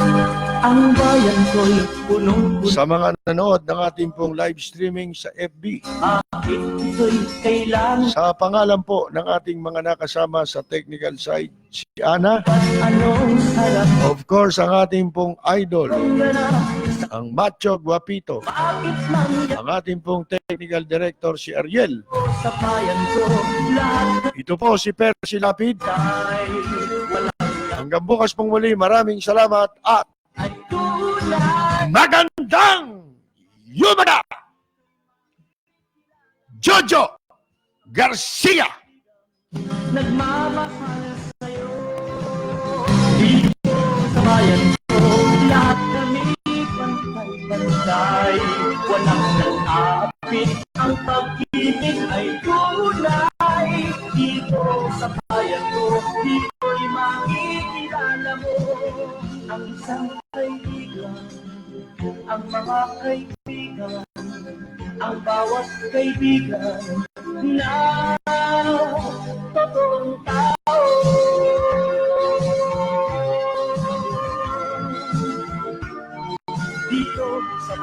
Ang bayan ko'y punong-puno, Sa mga nanood ng ating pong live streaming sa FB. bakit ito'y kailangan? Sa pangalan po ng ating mga nakasama sa technical side, si Ana. Anong sarap Of course, ang ating pong idol, ganap? ang Macho Guapito. Bakit man Ang ating pong technical director, si Ariel. sa bayan ko, lahat Ito po si Percy Lapid. ay wala Hanggang bukas pong muli, maraming salamat at ay tulad. magandang Yumada! Jojo Garcia! Nagmamahal sa'yo. Dito sa bayan ko, lahat kami pantay-pantay. Walang nang-aapit, ang pag-ibig ay tunay. Dito sa bayan ko, dito'y makikilala mo ang isang kaibigan, ang mga kaibigan, ang bawat kaibigan na totoong tao. Dito sa